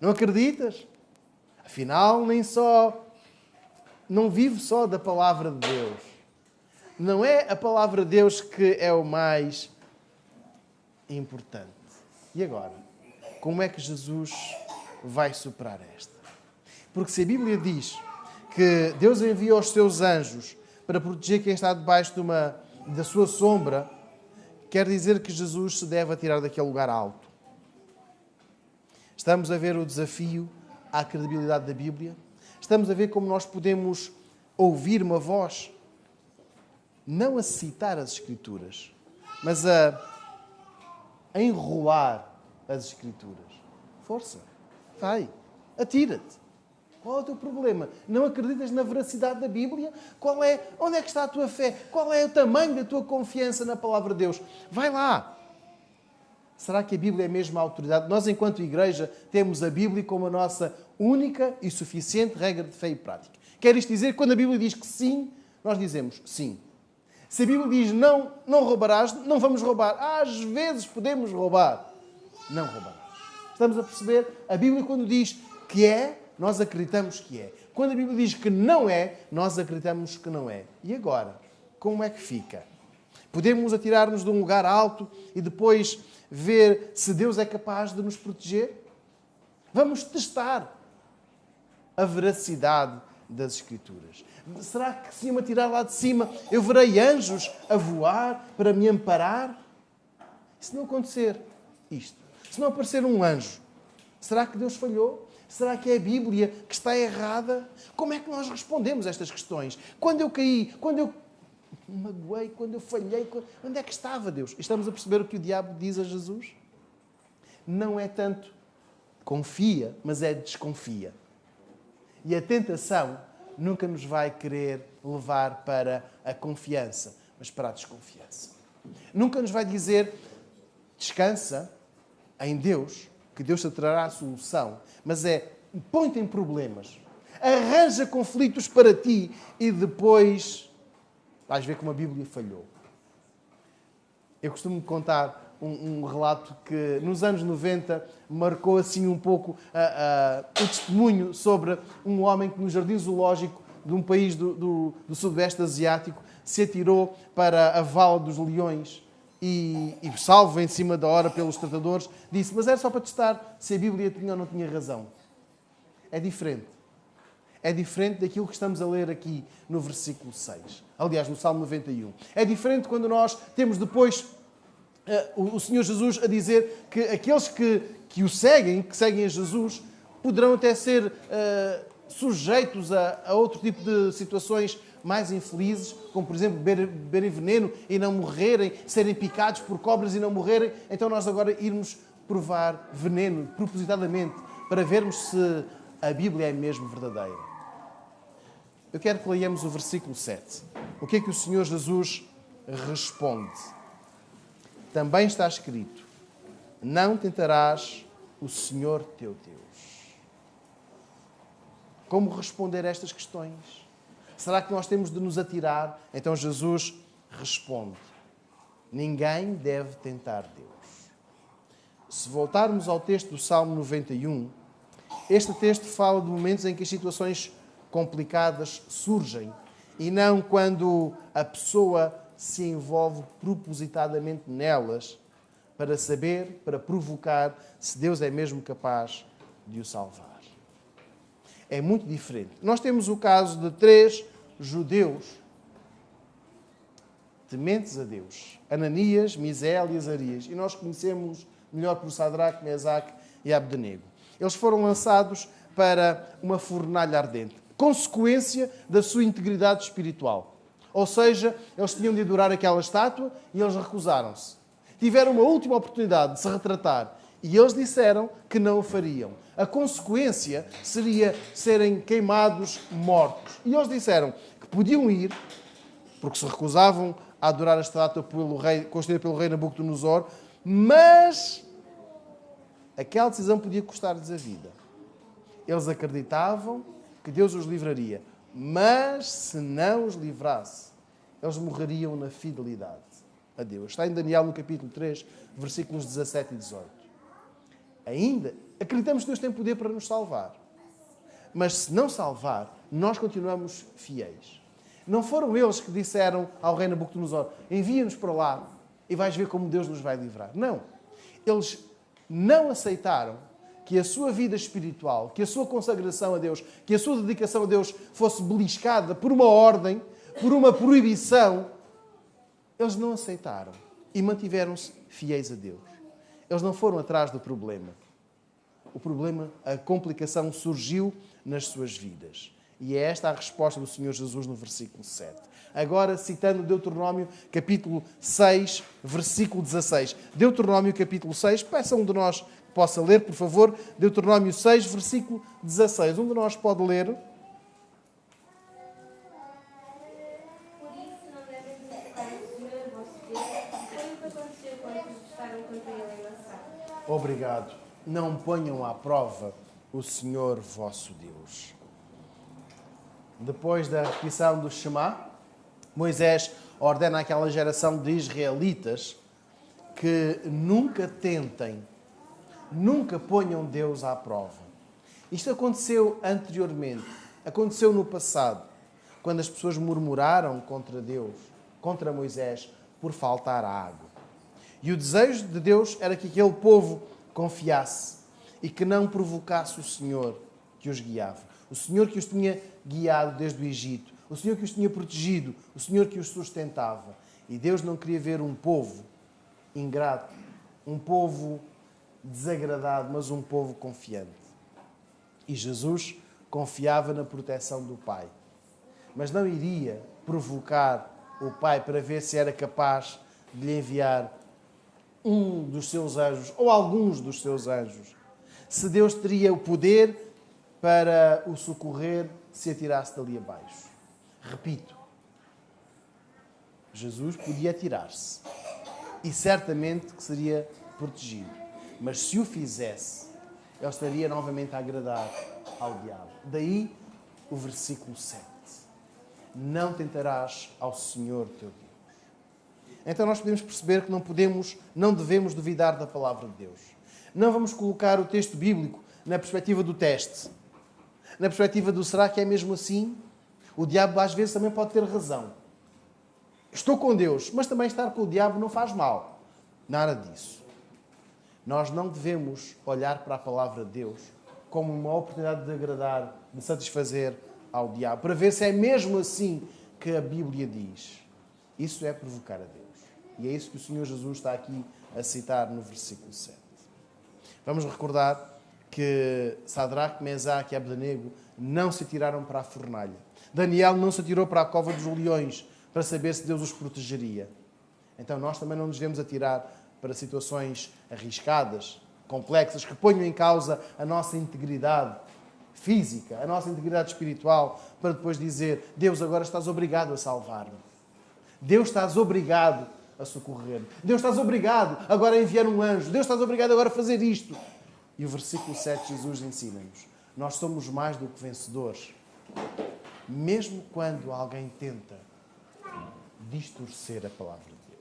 Não acreditas? Afinal, não vive só da palavra de Deus. Não é a palavra de Deus que é o mais importante. E agora? Como é que Jesus vai superar esta? Porque se a Bíblia diz que Deus enviou os seus anjos para proteger quem está debaixo da sua sombra, quer dizer que Jesus se deve atirar daquele lugar alto. Estamos a ver o desafio à credibilidade da Bíblia. Estamos a ver como nós podemos ouvir uma voz, não a citar as Escrituras, mas a enrolar as Escrituras. Força, vai, atira-te. Qual é o teu problema? Não acreditas na veracidade da Bíblia? Onde é que está a tua fé? Qual é o tamanho da tua confiança na palavra de Deus? Vai lá. Será que a Bíblia é mesmo a autoridade? Nós, enquanto igreja, temos a Bíblia como a nossa única e suficiente regra de fé e prática. Quer isto dizer que quando a Bíblia diz que sim, nós dizemos sim. Se a Bíblia diz não roubarás, não vamos roubar. Às vezes podemos roubar. Não roubarás. Estamos a perceber? A Bíblia, quando diz que é, nós acreditamos que é. Quando a Bíblia diz que não é, nós acreditamos que não é. E agora? Como é que fica? Podemos atirar-nos de um lugar alto e depois ver se Deus é capaz de nos proteger? Vamos testar a veracidade das Escrituras. Será que se eu me atirar lá de cima, eu verei anjos a voar para me amparar? Se não acontecer isto, se não aparecer um anjo, será que Deus falhou? Será que é a Bíblia que está errada? Como é que nós respondemos a estas questões? Quando eu caí, quando eu magoei, quando eu falhei, onde é que estava Deus? Estamos a perceber o que o diabo diz a Jesus? Não é tanto confia, mas é desconfia. E a tentação nunca nos vai querer levar para a confiança, mas para a desconfiança. Nunca nos vai dizer descansa em Deus, que Deus te trará a solução, mas põe-te em problemas, arranja conflitos para ti e depois vais ver como a Bíblia falhou. Eu costumo contar um relato que nos anos 90 marcou assim um pouco o testemunho sobre um homem que no jardim zoológico de um país do Sudoeste Asiático se atirou para a vala dos leões e salvo em cima da hora pelos tratadores, disse, mas era só para testar se a Bíblia tinha ou não tinha razão. É diferente. É diferente daquilo que estamos a ler aqui no versículo 6. Aliás, no Salmo 91. É diferente quando nós temos depois o Senhor Jesus a dizer que aqueles que o seguem, que seguem a Jesus, poderão até ser sujeitos a outro tipo de situações mais infelizes, como, por exemplo, beberem veneno e não morrerem, serem picados por cobras e não morrerem. Então nós agora irmos provar veneno, propositadamente, para vermos se a Bíblia é mesmo verdadeira. Eu quero que leiamos o versículo 7. O que é que o Senhor Jesus responde? Também está escrito, não tentarás o Senhor teu Deus. Como responder a estas questões? Será que nós temos de nos atirar? Então Jesus responde, ninguém deve tentar Deus. Se voltarmos ao texto do Salmo 91, este texto fala de momentos em que as situações complicadas surgem e não quando a pessoa se envolve propositadamente nelas para saber, para provocar se Deus é mesmo capaz de o salvar. é muito diferente. Nós temos o caso de 3 judeus tementes a Deus. Ananias, Misael e Azarias. E nós conhecemos melhor por Sadraque, Mesaque e Abdenego. Eles foram lançados para uma fornalha ardente. Consequência da sua integridade espiritual. Ou seja, eles tinham de adorar aquela estátua e eles recusaram-se. Tiveram uma última oportunidade de se retratar e eles disseram que não o fariam. A consequência seria serem queimados mortos. E eles disseram que podiam ir, porque se recusavam a adorar a estátua construída pelo rei Nabucodonosor, mas aquela decisão podia custar-lhes a vida. Eles acreditavam que Deus os livraria, mas se não os livrasse, eles morreriam na fidelidade a Deus. Está em Daniel no capítulo 3, versículos 17 e 18. Ainda acreditamos que Deus tem poder para nos salvar, mas se não salvar, nós continuamos fiéis. Não foram eles que disseram ao rei Nabucodonosor: envia-nos para lá e vais ver como Deus nos vai livrar. Não. Eles não aceitaram que a sua vida espiritual, que a sua consagração a Deus, que a sua dedicação a Deus fosse beliscada por uma ordem, por uma proibição. Eles não aceitaram e mantiveram-se fiéis a Deus. Eles não foram atrás do problema. O problema, a complicação surgiu nas suas vidas. E é esta a resposta do Senhor Jesus no versículo 7. Agora, citando Deuteronômio, capítulo 6, versículo 16. Deuteronômio, capítulo 6. Peça um de nós que possa ler, por favor. Deuteronômio 6, versículo 16. Um de nós pode ler. Por isso não devem glorificar o Senhor, vosso Deus, foi o que aconteceu quando vos estavam contra ele em Massá. Obrigado. Não ponham à prova o Senhor vosso Deus. Depois da repetição do Shema, Moisés ordena àquela geração de israelitas que nunca tentem, nunca ponham Deus à prova. Isto aconteceu anteriormente, aconteceu no passado, quando as pessoas murmuraram contra Deus, contra Moisés, por faltar a água. E o desejo de Deus era que aquele povo confiasse e que não provocasse o Senhor que os guiava. O Senhor que os tinha guiado desde o Egito. O Senhor que os tinha protegido. O Senhor que os sustentava. E Deus não queria ver um povo ingrato, um povo desagradado, mas um povo confiante. E Jesus confiava na proteção do Pai. Mas não iria provocar o Pai para ver se era capaz de lhe enviar um dos seus anjos ou alguns dos seus anjos. Se Deus teria o poder para o socorrer se atirasse dali abaixo. Repito, Jesus podia atirar-se e certamente que seria protegido. Mas se o fizesse, ele estaria novamente a agradar ao diabo. Daí o versículo 7. Não tentarás ao Senhor teu Deus. Então nós podemos perceber que não devemos duvidar da palavra de Deus. Não vamos colocar o texto bíblico na perspectiva do teste. Na perspectiva do será que é mesmo assim? O diabo às vezes também pode ter razão. Estou com Deus, mas também estar com o diabo não faz mal. Nada disso. Nós não devemos olhar para a palavra de Deus como uma oportunidade de agradar, de satisfazer ao diabo, para ver se é mesmo assim que a Bíblia diz. Isso é provocar a Deus. E é isso que o Senhor Jesus está aqui a citar no versículo 7. Vamos recordar que Sadraque, Mesaque e Abdenego não se atiraram para a fornalha. Daniel não se atirou para a cova dos leões para saber se Deus os protegeria. Então nós também não nos devemos atirar para situações arriscadas, complexas, que ponham em causa a nossa integridade física, a nossa integridade espiritual, para depois dizer: Deus, agora estás obrigado a salvar-me. Deus, estás obrigado a socorrer-me. Deus, estás obrigado agora a enviar um anjo. Deus, estás obrigado agora a fazer isto. E o versículo 7, Jesus ensina-nos: nós somos mais do que vencedores, mesmo quando alguém tenta distorcer a palavra de Deus.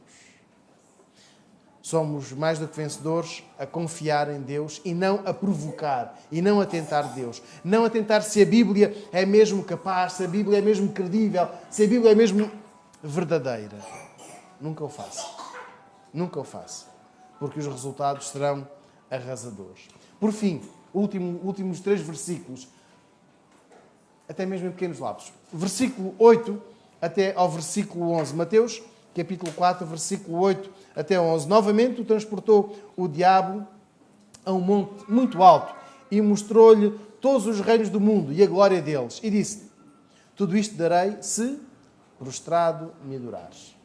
Somos mais do que vencedores a confiar em Deus e não a provocar e não a tentar Deus. Não a tentar se a Bíblia é mesmo capaz, se a Bíblia é mesmo credível, se a Bíblia é mesmo verdadeira. Nunca o faço. Nunca o faço. Porque os resultados serão arrasadores. Por fim, últimos 3 versículos. até mesmo em pequenos lapsos. Versículo 8 até ao versículo 11. Mateus, capítulo 4, versículo 8 até 11. Novamente o transportou o diabo a um monte muito alto e mostrou-lhe todos os reinos do mundo e a glória deles. E disse: tudo isto darei se prostrado me adorares.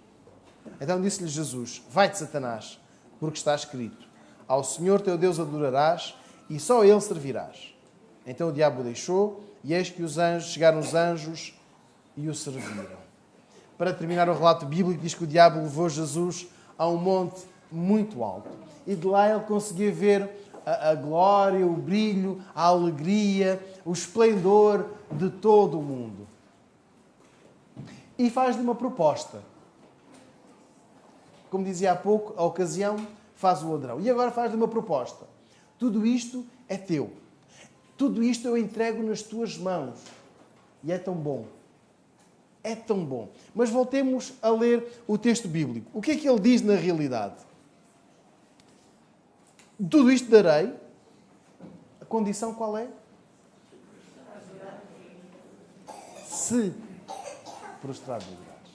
Então disse-lhe Jesus: vai-te, Satanás, porque está escrito: ao Senhor teu Deus adorarás e só a Ele servirás. Então o diabo o deixou, e eis que chegaram os anjos e o serviram. Para terminar o relato bíblico, diz que o diabo levou Jesus a um monte muito alto. E de lá ele conseguia ver a glória, o brilho, a alegria, o esplendor de todo o mundo. E faz-lhe uma proposta. Como dizia há pouco, a ocasião faz o ladrão. E agora faz-lhe uma proposta. Tudo isto é teu. Tudo isto eu entrego nas tuas mãos. E é tão bom. É tão bom. Mas voltemos a ler o texto bíblico. O que é que ele diz na realidade? Tudo isto darei. A condição qual é? Se prostrado me adorares.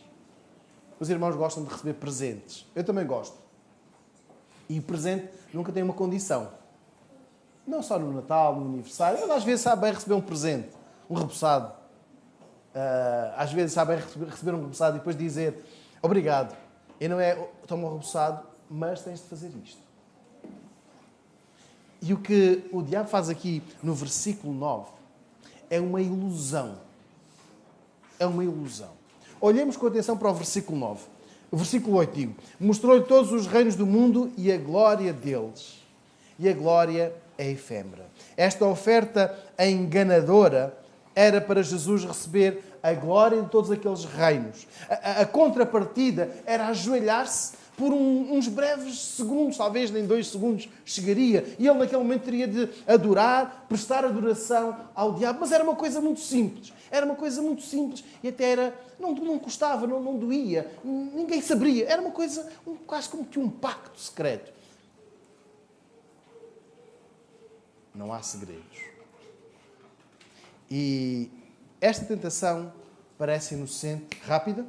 Os irmãos gostam de receber presentes. Eu também gosto. E o presente nunca tem uma condição. Não só no Natal, no aniversário. Mas às vezes sabe bem receber um presente. Um repousado. Às vezes sabe bem receber um repousado e depois dizer obrigado. E não é toma um repousado, mas tens de fazer isto. E o que o diabo faz aqui no versículo 9 é uma ilusão. É uma ilusão. Olhemos com atenção para o versículo 9. O versículo 8 digo: mostrou-lhe todos os reinos do mundo e a glória deles. E a glória é efêmera. Esta oferta enganadora era para Jesus receber a glória de todos aqueles reinos. A contrapartida era ajoelhar-se por uns breves segundos, talvez nem 2 segundos chegaria. E ele naquele momento teria de adorar, prestar adoração ao diabo. Mas era uma coisa muito simples. Era uma coisa muito simples e até era, não custava, não doía. Ninguém saberia. Era uma coisa quase como que um pacto secreto. Não há segredos. E esta tentação parece inocente, rápida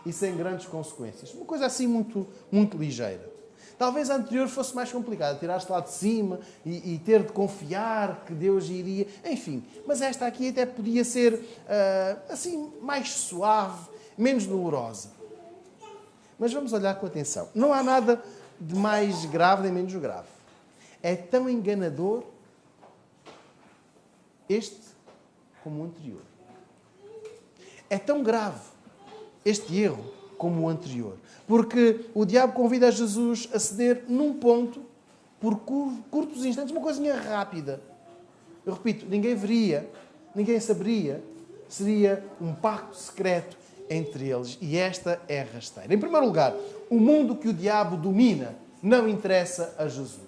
e sem grandes consequências. Uma coisa assim muito, muito ligeira. Talvez a anterior fosse mais complicada, tirar-se lá de cima e ter de confiar que Deus iria... Enfim, mas esta aqui até podia ser assim mais suave, menos dolorosa. Mas vamos olhar com atenção. Não há nada de mais grave nem menos grave. É tão enganador este como o anterior. É tão grave este erro como o anterior. Porque o diabo convida a Jesus a ceder num ponto, por curtos instantes, uma coisinha rápida. Eu repito, ninguém veria, ninguém saberia, seria um pacto secreto entre eles. E esta é a rasteira. Em primeiro lugar, o mundo que o diabo domina não interessa a Jesus.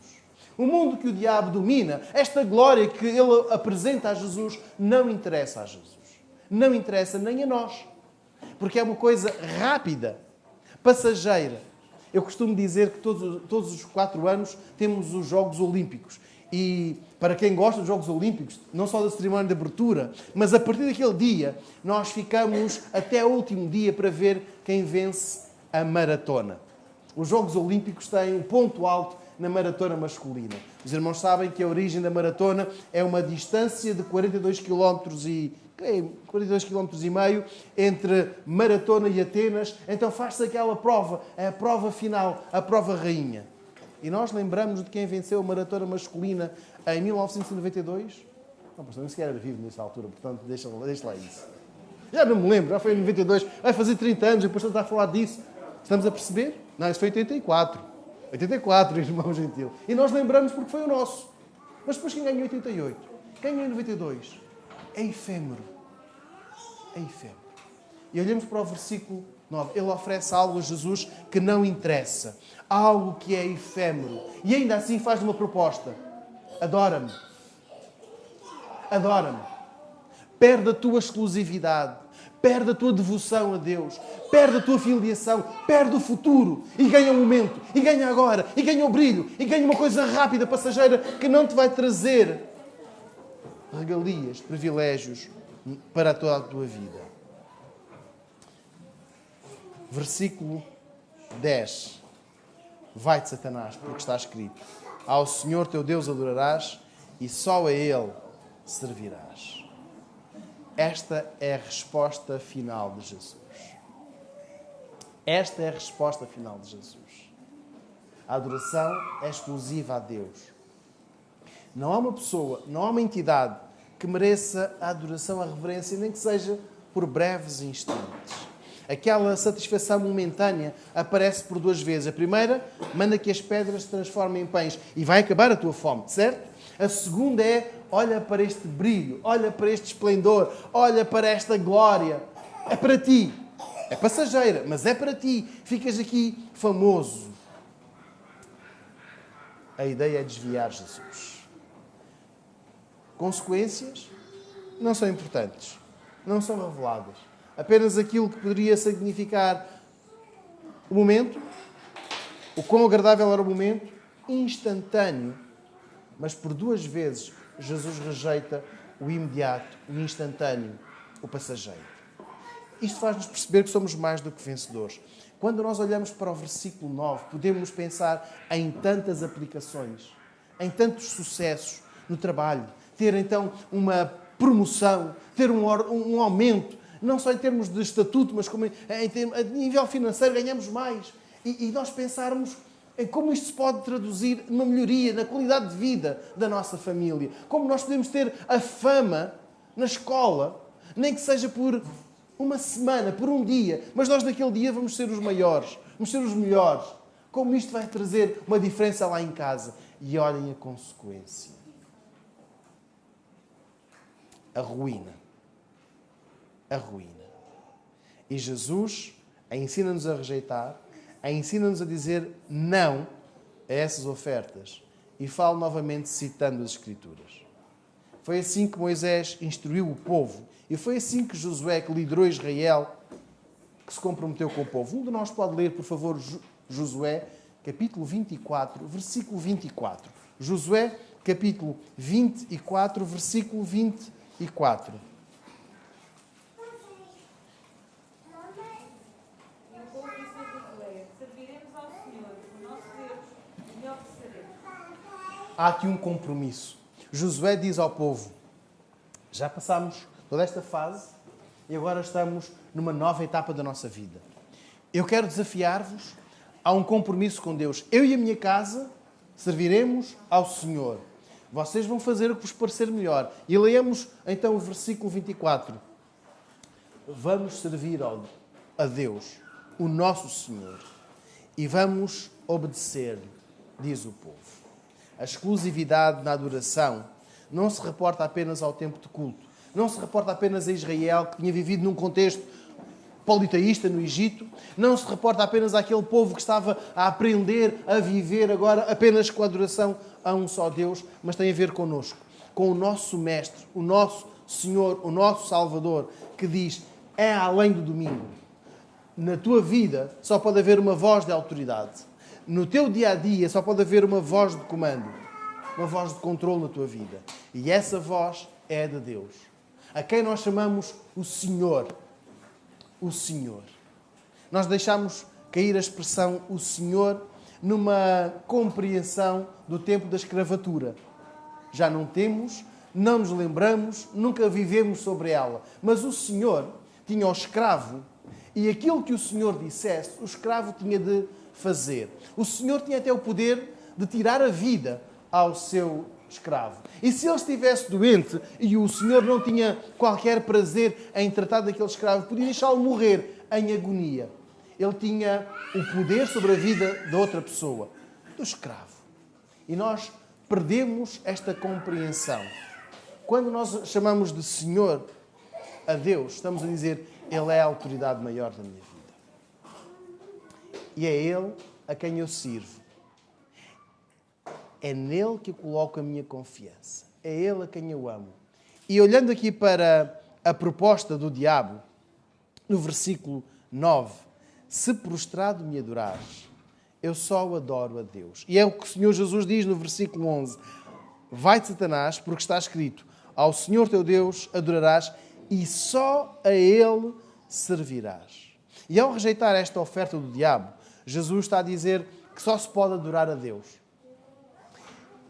O mundo que o diabo domina, esta glória que ele apresenta a Jesus, não interessa a Jesus. Não interessa nem a nós. Porque é uma coisa rápida, passageira. Eu costumo dizer que todos os 4 anos temos os Jogos Olímpicos. E para quem gosta dos Jogos Olímpicos, não só da cerimónia de abertura, mas a partir daquele dia, nós ficamos até o último dia para ver quem vence a maratona. Os Jogos Olímpicos têm um ponto alto na maratona masculina. Os irmãos sabem que a origem da maratona é uma distância de 42 km e meio entre Maratona e Atenas. Então faz-se aquela prova, a prova final, a prova rainha. E nós lembramos de quem venceu a maratona masculina em 1992? Não, pastor, nem sequer era vivo nessa altura, portanto deixa lá isso. Já não me lembro, já foi em 92, vai fazer 30 anos, e depois está a falar disso. Estamos a perceber? Não, isso foi em 84. 84, irmão gentil. E nós lembramos porque foi o nosso. Mas depois quem ganhou em 88? Quem ganhou em 92? É efêmero. É efêmero. E olhamos para o versículo 9. Ele oferece algo a Jesus que não interessa. Algo que é efêmero. E ainda assim faz uma proposta. Adora-me. Adora-me. Perde a tua exclusividade. Perde a tua devoção a Deus. Perde a tua filiação. Perde o futuro. E ganha o momento. E ganha agora. E ganha o brilho. E ganha uma coisa rápida, passageira, que não te vai trazer regalias, privilégios para toda a tua vida. Versículo 10. Vai-te, Satanás, porque está escrito: ao Senhor teu Deus adorarás e só a Ele servirás. Esta é a resposta final de Jesus. Esta é a resposta final de Jesus. A adoração é exclusiva a Deus. Não há uma pessoa, não há uma entidade que mereça a adoração, a reverência, nem que seja por breves instantes. Aquela satisfação momentânea aparece por duas vezes. A primeira, manda que as pedras se transformem em pães e vai acabar a tua fome, certo? A segunda é, olha para este brilho, olha para este esplendor, olha para esta glória. É para ti. É passageira, mas é para ti. Ficas aqui famoso. A ideia é desviar Jesus. Consequências não são importantes, não são reveladas. Apenas aquilo que poderia significar o momento, o quão agradável era o momento, instantâneo, mas por duas vezes Jesus rejeita o imediato, o instantâneo, o passageiro. Isto faz-nos perceber que somos mais do que vencedores. Quando nós olhamos para o versículo 9, podemos pensar em tantas aplicações, em tantos sucessos no trabalho, ter então uma promoção, ter um aumento, não só em termos de estatuto, mas como a nível financeiro ganhamos mais. E nós pensarmos em como isto se pode traduzir numa melhoria na qualidade de vida da nossa família. Como nós podemos ter a fama na escola, nem que seja por uma semana, por um dia, mas nós naquele dia vamos ser os maiores, vamos ser os melhores. Como isto vai trazer uma diferença lá em casa. E olhem a consequência. A ruína. A ruína. E Jesus ensina-nos a rejeitar, ensina-nos a dizer não a essas ofertas. E falo novamente citando as Escrituras. Foi assim que Moisés instruiu o povo. E foi assim que Josué, que liderou Israel, que se comprometeu com o povo. Um de nós pode ler, por favor, Josué, capítulo 24, versículo 24. Josué, capítulo 24, versículo 24. Há aqui um compromisso. Josué diz ao povo: já passámos toda esta fase e agora estamos numa nova etapa da nossa vida. Eu quero desafiar-vos a um compromisso com Deus. Eu e a minha casa serviremos ao Senhor. Vocês vão fazer o que vos parecer melhor. E leamos então o versículo 24. Vamos servir a Deus, o nosso Senhor, e vamos obedecer-lhe, diz o povo. A exclusividade na adoração não se reporta apenas ao tempo de culto. Não se reporta apenas a Israel, que tinha vivido num contexto politeísta no Egito. Não se reporta apenas àquele povo que estava a aprender a viver agora apenas com a adoração a um só Deus, mas tem a ver connosco, com o nosso Mestre, o nosso Senhor, o nosso Salvador, que diz: é além do domingo. Na tua vida só pode haver uma voz de autoridade. No teu dia-a-dia só pode haver uma voz de comando, uma voz de controle na tua vida. E essa voz é de Deus, a quem nós chamamos o Senhor. O Senhor. Nós deixamos cair a expressão o Senhor numa compreensão do tempo da escravatura. Já não temos, não nos lembramos, nunca vivemos sobre ela. Mas o Senhor tinha o escravo e aquilo que o Senhor dissesse, o escravo tinha de fazer. O Senhor tinha até o poder de tirar a vida ao seu escravo. E se ele estivesse doente e o Senhor não tinha qualquer prazer em tratar daquele escravo, podia deixá-lo morrer em agonia. Ele tinha o poder sobre a vida da outra pessoa, do escravo. E nós perdemos esta compreensão. Quando nós chamamos de Senhor a Deus, estamos a dizer: Ele é a autoridade maior da minha vida. E é Ele a quem eu sirvo. É nele que eu coloco a minha confiança. É Ele a quem eu amo. E olhando aqui para a proposta do diabo, no versículo 9: se prostrado me adorares, eu só adoro a Deus. E é o que o Senhor Jesus diz no versículo 11: vai-te, Satanás, porque está escrito: ao Senhor teu Deus adorarás e só a Ele servirás. E ao rejeitar esta oferta do diabo, Jesus está a dizer que só se pode adorar a Deus.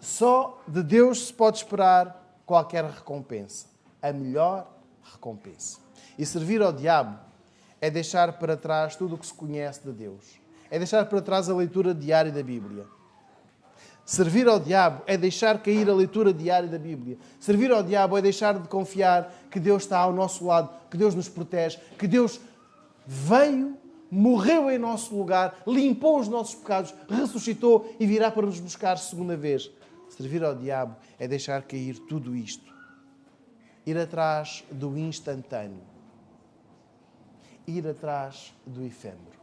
Só de Deus se pode esperar qualquer recompensa. A melhor recompensa. E servir ao diabo é deixar para trás tudo o que se conhece de Deus. É deixar para trás a leitura diária da Bíblia. Servir ao diabo é deixar cair a leitura diária da Bíblia. Servir ao diabo é deixar de confiar que Deus está ao nosso lado, que Deus nos protege, que Deus veio, morreu em nosso lugar, limpou os nossos pecados, ressuscitou e virá para nos buscar segunda vez. Servir ao diabo é deixar cair tudo isto. Ir atrás do instantâneo. Ir atrás do efêmero.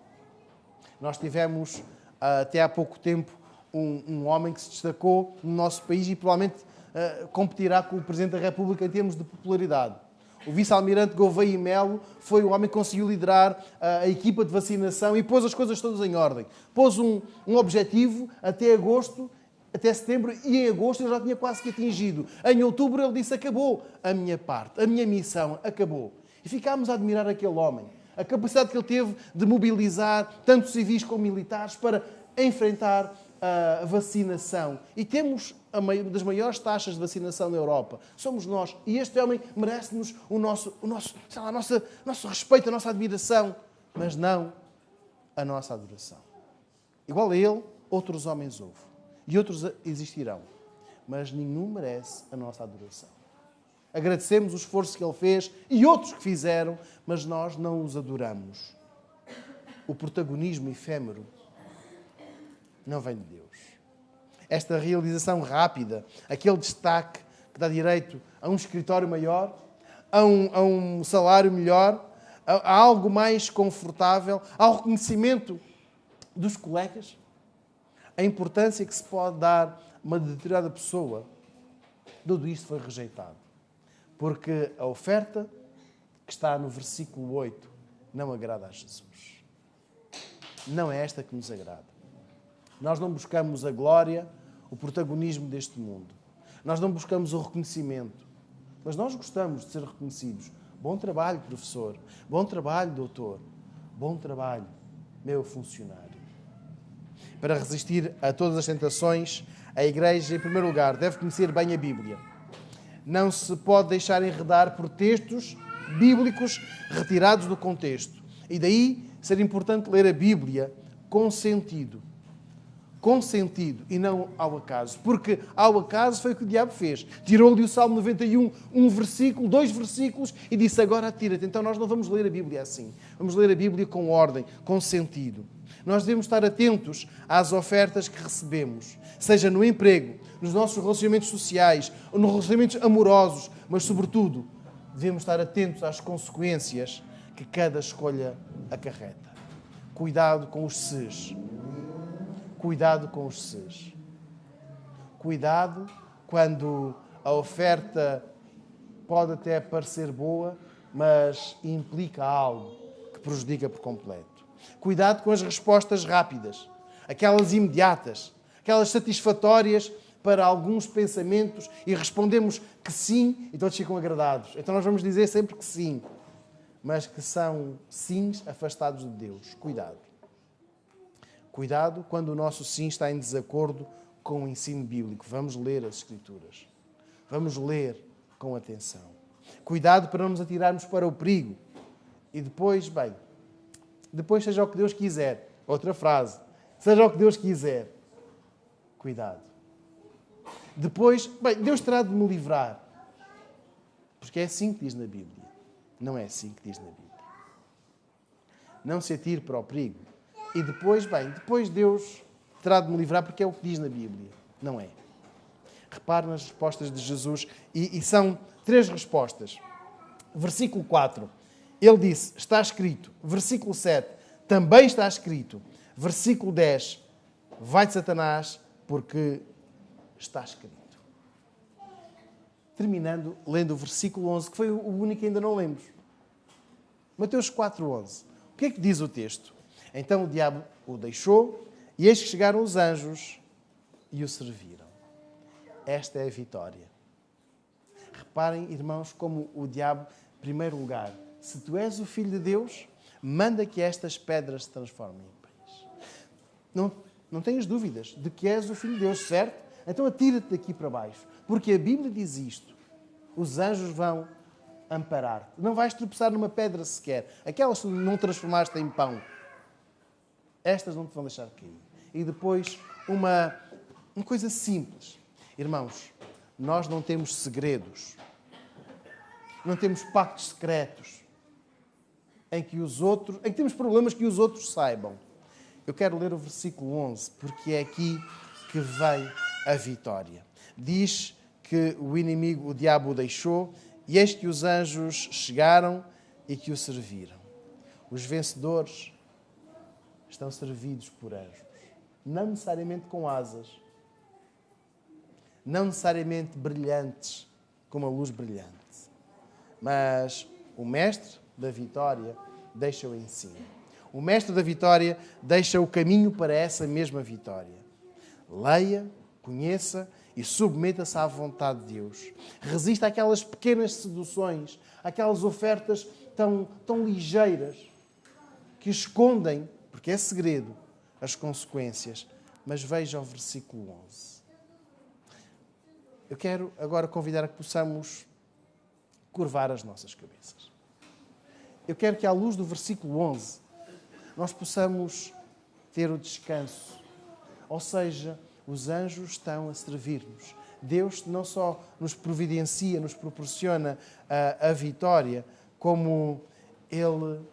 Nós tivemos, até há pouco tempo, um homem que se destacou no nosso país e provavelmente competirá com o Presidente da República em termos de popularidade. O vice-almirante Gouveia e Melo foi o homem que conseguiu liderar a equipa de vacinação e pôs as coisas todas em ordem. Pôs um objetivo até agosto, até setembro, e em agosto ele já tinha quase que atingido. Em outubro ele disse: acabou a minha parte, a minha missão, acabou. E ficámos a admirar aquele homem. A capacidade que ele teve de mobilizar tanto civis como militares para enfrentar a vacinação. E temos uma das maiores taxas de vacinação na Europa. Somos nós. E este homem merece-nos o nosso respeito, a nossa admiração, mas não a nossa adoração. Igual a ele, outros homens houve. E outros existirão. Mas nenhum merece a nossa adoração. Agradecemos o esforço que ele fez e outros que fizeram, mas nós não os adoramos. O protagonismo efêmero não vem de Deus. Esta realização rápida, aquele destaque que dá direito a um escritório maior, a um salário melhor, a algo mais confortável, ao reconhecimento dos colegas, a importância que se pode dar a uma determinada pessoa, tudo isto foi rejeitado. Porque a oferta que está no versículo 8 não agrada a Jesus. Não é esta que nos agrada. Nós não buscamos a glória, o protagonismo deste mundo. Nós não buscamos o reconhecimento. Mas nós gostamos de ser reconhecidos. Bom trabalho, professor. Bom trabalho, doutor. Bom trabalho, meu funcionário. Para resistir a todas as tentações, a Igreja, em primeiro lugar, deve conhecer bem a Bíblia. Não se pode deixar enredar por textos bíblicos retirados do contexto. E daí ser importante ler a Bíblia com sentido. Com sentido e não ao acaso. Porque ao acaso foi o que o diabo fez. Tirou-lhe o Salmo 91, um versículo, 2 versículos e disse: agora atira-te. Então nós não vamos ler a Bíblia assim. Vamos ler a Bíblia com ordem, com sentido. Nós devemos estar atentos às ofertas que recebemos. Seja no emprego, nos nossos relacionamentos sociais, ou nos relacionamentos amorosos, mas sobretudo devemos estar atentos às consequências que cada escolha acarreta. Cuidado com os ses. Cuidado com os ses. Cuidado quando a oferta pode até parecer boa, mas implica algo que prejudica por completo. Cuidado com as respostas rápidas, aquelas imediatas, aquelas satisfatórias para alguns pensamentos e respondemos que sim e todos ficam agradados. Então nós vamos dizer sempre que sim, mas que são sims afastados de Deus. Cuidado. Cuidado quando o nosso sim está em desacordo com o ensino bíblico. Vamos ler as Escrituras. Vamos ler com atenção. Cuidado para não nos atirarmos para o perigo. E depois, depois seja o que Deus quiser. Outra frase. Seja o que Deus quiser. Cuidado. Depois, Deus terá de me livrar. Porque é assim que diz na Bíblia. Não é assim que diz na Bíblia. Não se atire para o perigo. E depois, depois Deus terá de me livrar porque é o que diz na Bíblia. Não é. Repare nas respostas de Jesus. E são 3 respostas. Versículo 4. Ele disse, está escrito. Versículo 7. Também está escrito. Versículo 10. Vai de Satanás, porque está escrito. Terminando, lendo o versículo 11, que foi o único que ainda não lemos. Mateus 4:11. O que é que diz o texto? Então o diabo o deixou, e eis que chegaram os anjos e o serviram. Esta é a vitória. Reparem, irmãos, como o diabo Em primeiro lugar, se tu és o Filho de Deus, manda que estas pedras se transformem em pães. Não tenhas dúvidas de que és o Filho de Deus, certo? Então atira-te daqui para baixo. Porque a Bíblia diz isto. Os anjos vão amparar-te. Não vais tropeçar numa pedra sequer. Aquelas que não transformaste em pão. Estas não te vão deixar cair. E depois, uma coisa simples. Irmãos, nós não temos segredos. Não temos pactos secretos. Em que temos problemas que os outros saibam. Eu quero ler o versículo 11, porque é aqui que vem a vitória. Diz que o inimigo, o diabo, o deixou, e eis que os anjos chegaram e que o serviram. Os vencedores estão servidos por anjos. Não necessariamente com asas. Não necessariamente brilhantes, como a luz brilhante. Mas o mestre da vitória deixa o ensino. O mestre da vitória deixa o caminho para essa mesma vitória. Leia, conheça e submeta-se à vontade de Deus. Resista àquelas pequenas seduções, àquelas ofertas tão ligeiras que escondem, porque é segredo, as consequências. Mas veja o versículo 11. Eu quero agora convidar a que possamos curvar as nossas cabeças. Eu quero que, à luz do versículo 11, nós possamos ter o descanso. Ou seja, os anjos estão a servir-nos. Deus não só nos providencia, nos proporciona a vitória, como Ele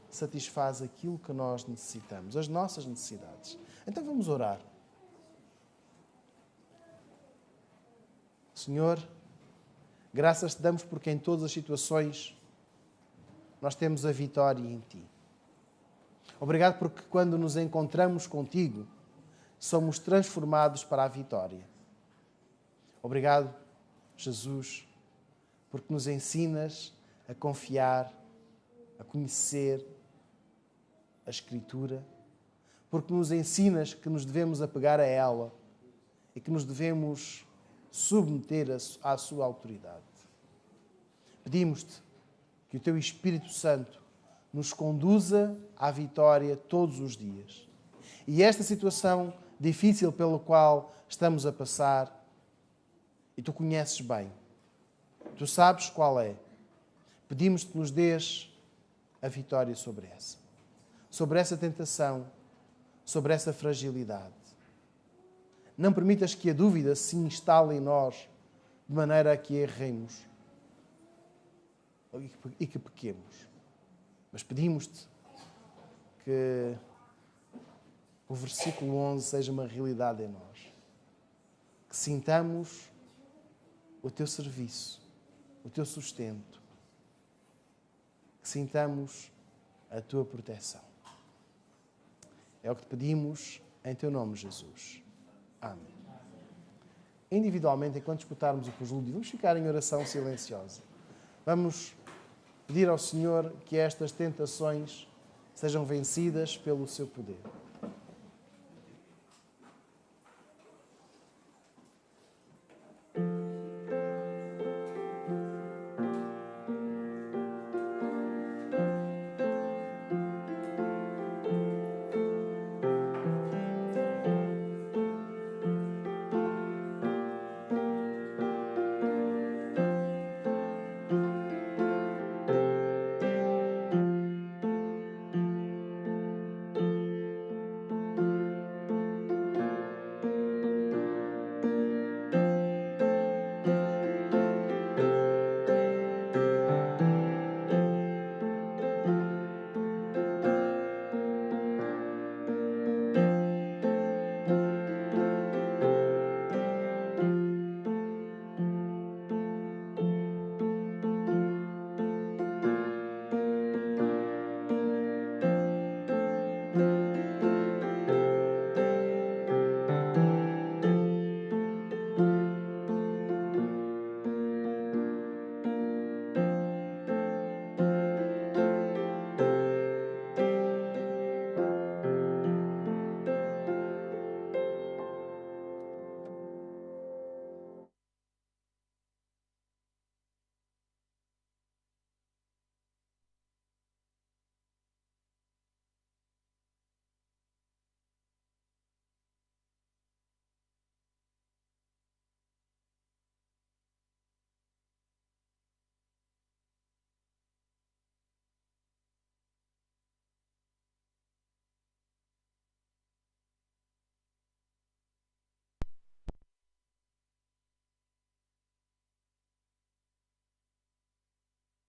satisfaz aquilo que nós necessitamos, as nossas necessidades. Então vamos orar. Senhor, graças te damos porque em todas as situações nós temos a vitória em Ti. Obrigado porque quando nos encontramos contigo, somos transformados para a vitória. Obrigado, Jesus, porque nos ensinas a confiar, a conhecer a Escritura, porque nos ensinas que nos devemos apegar a ela e que nos devemos submeter à sua autoridade. Pedimos-te que o Teu Espírito Santo nos conduza à vitória todos os dias. E esta situação difícil pela qual estamos a passar, e Tu conheces bem, Tu sabes qual é, pedimos-te que nos dês a vitória sobre essa tentação, sobre essa fragilidade. Não permitas que a dúvida se instale em nós de maneira a que erremos e que pequemos. Mas pedimos-te que o versículo 11 seja uma realidade em nós. Que sintamos o Teu serviço, o Teu sustento. Que sintamos a Tua proteção. É o que te pedimos em Teu nome, Jesus. Amém. Individualmente, enquanto escutarmos o prelúdio, vamos ficar em oração silenciosa. Vamos pedir ao Senhor que estas tentações sejam vencidas pelo Seu poder.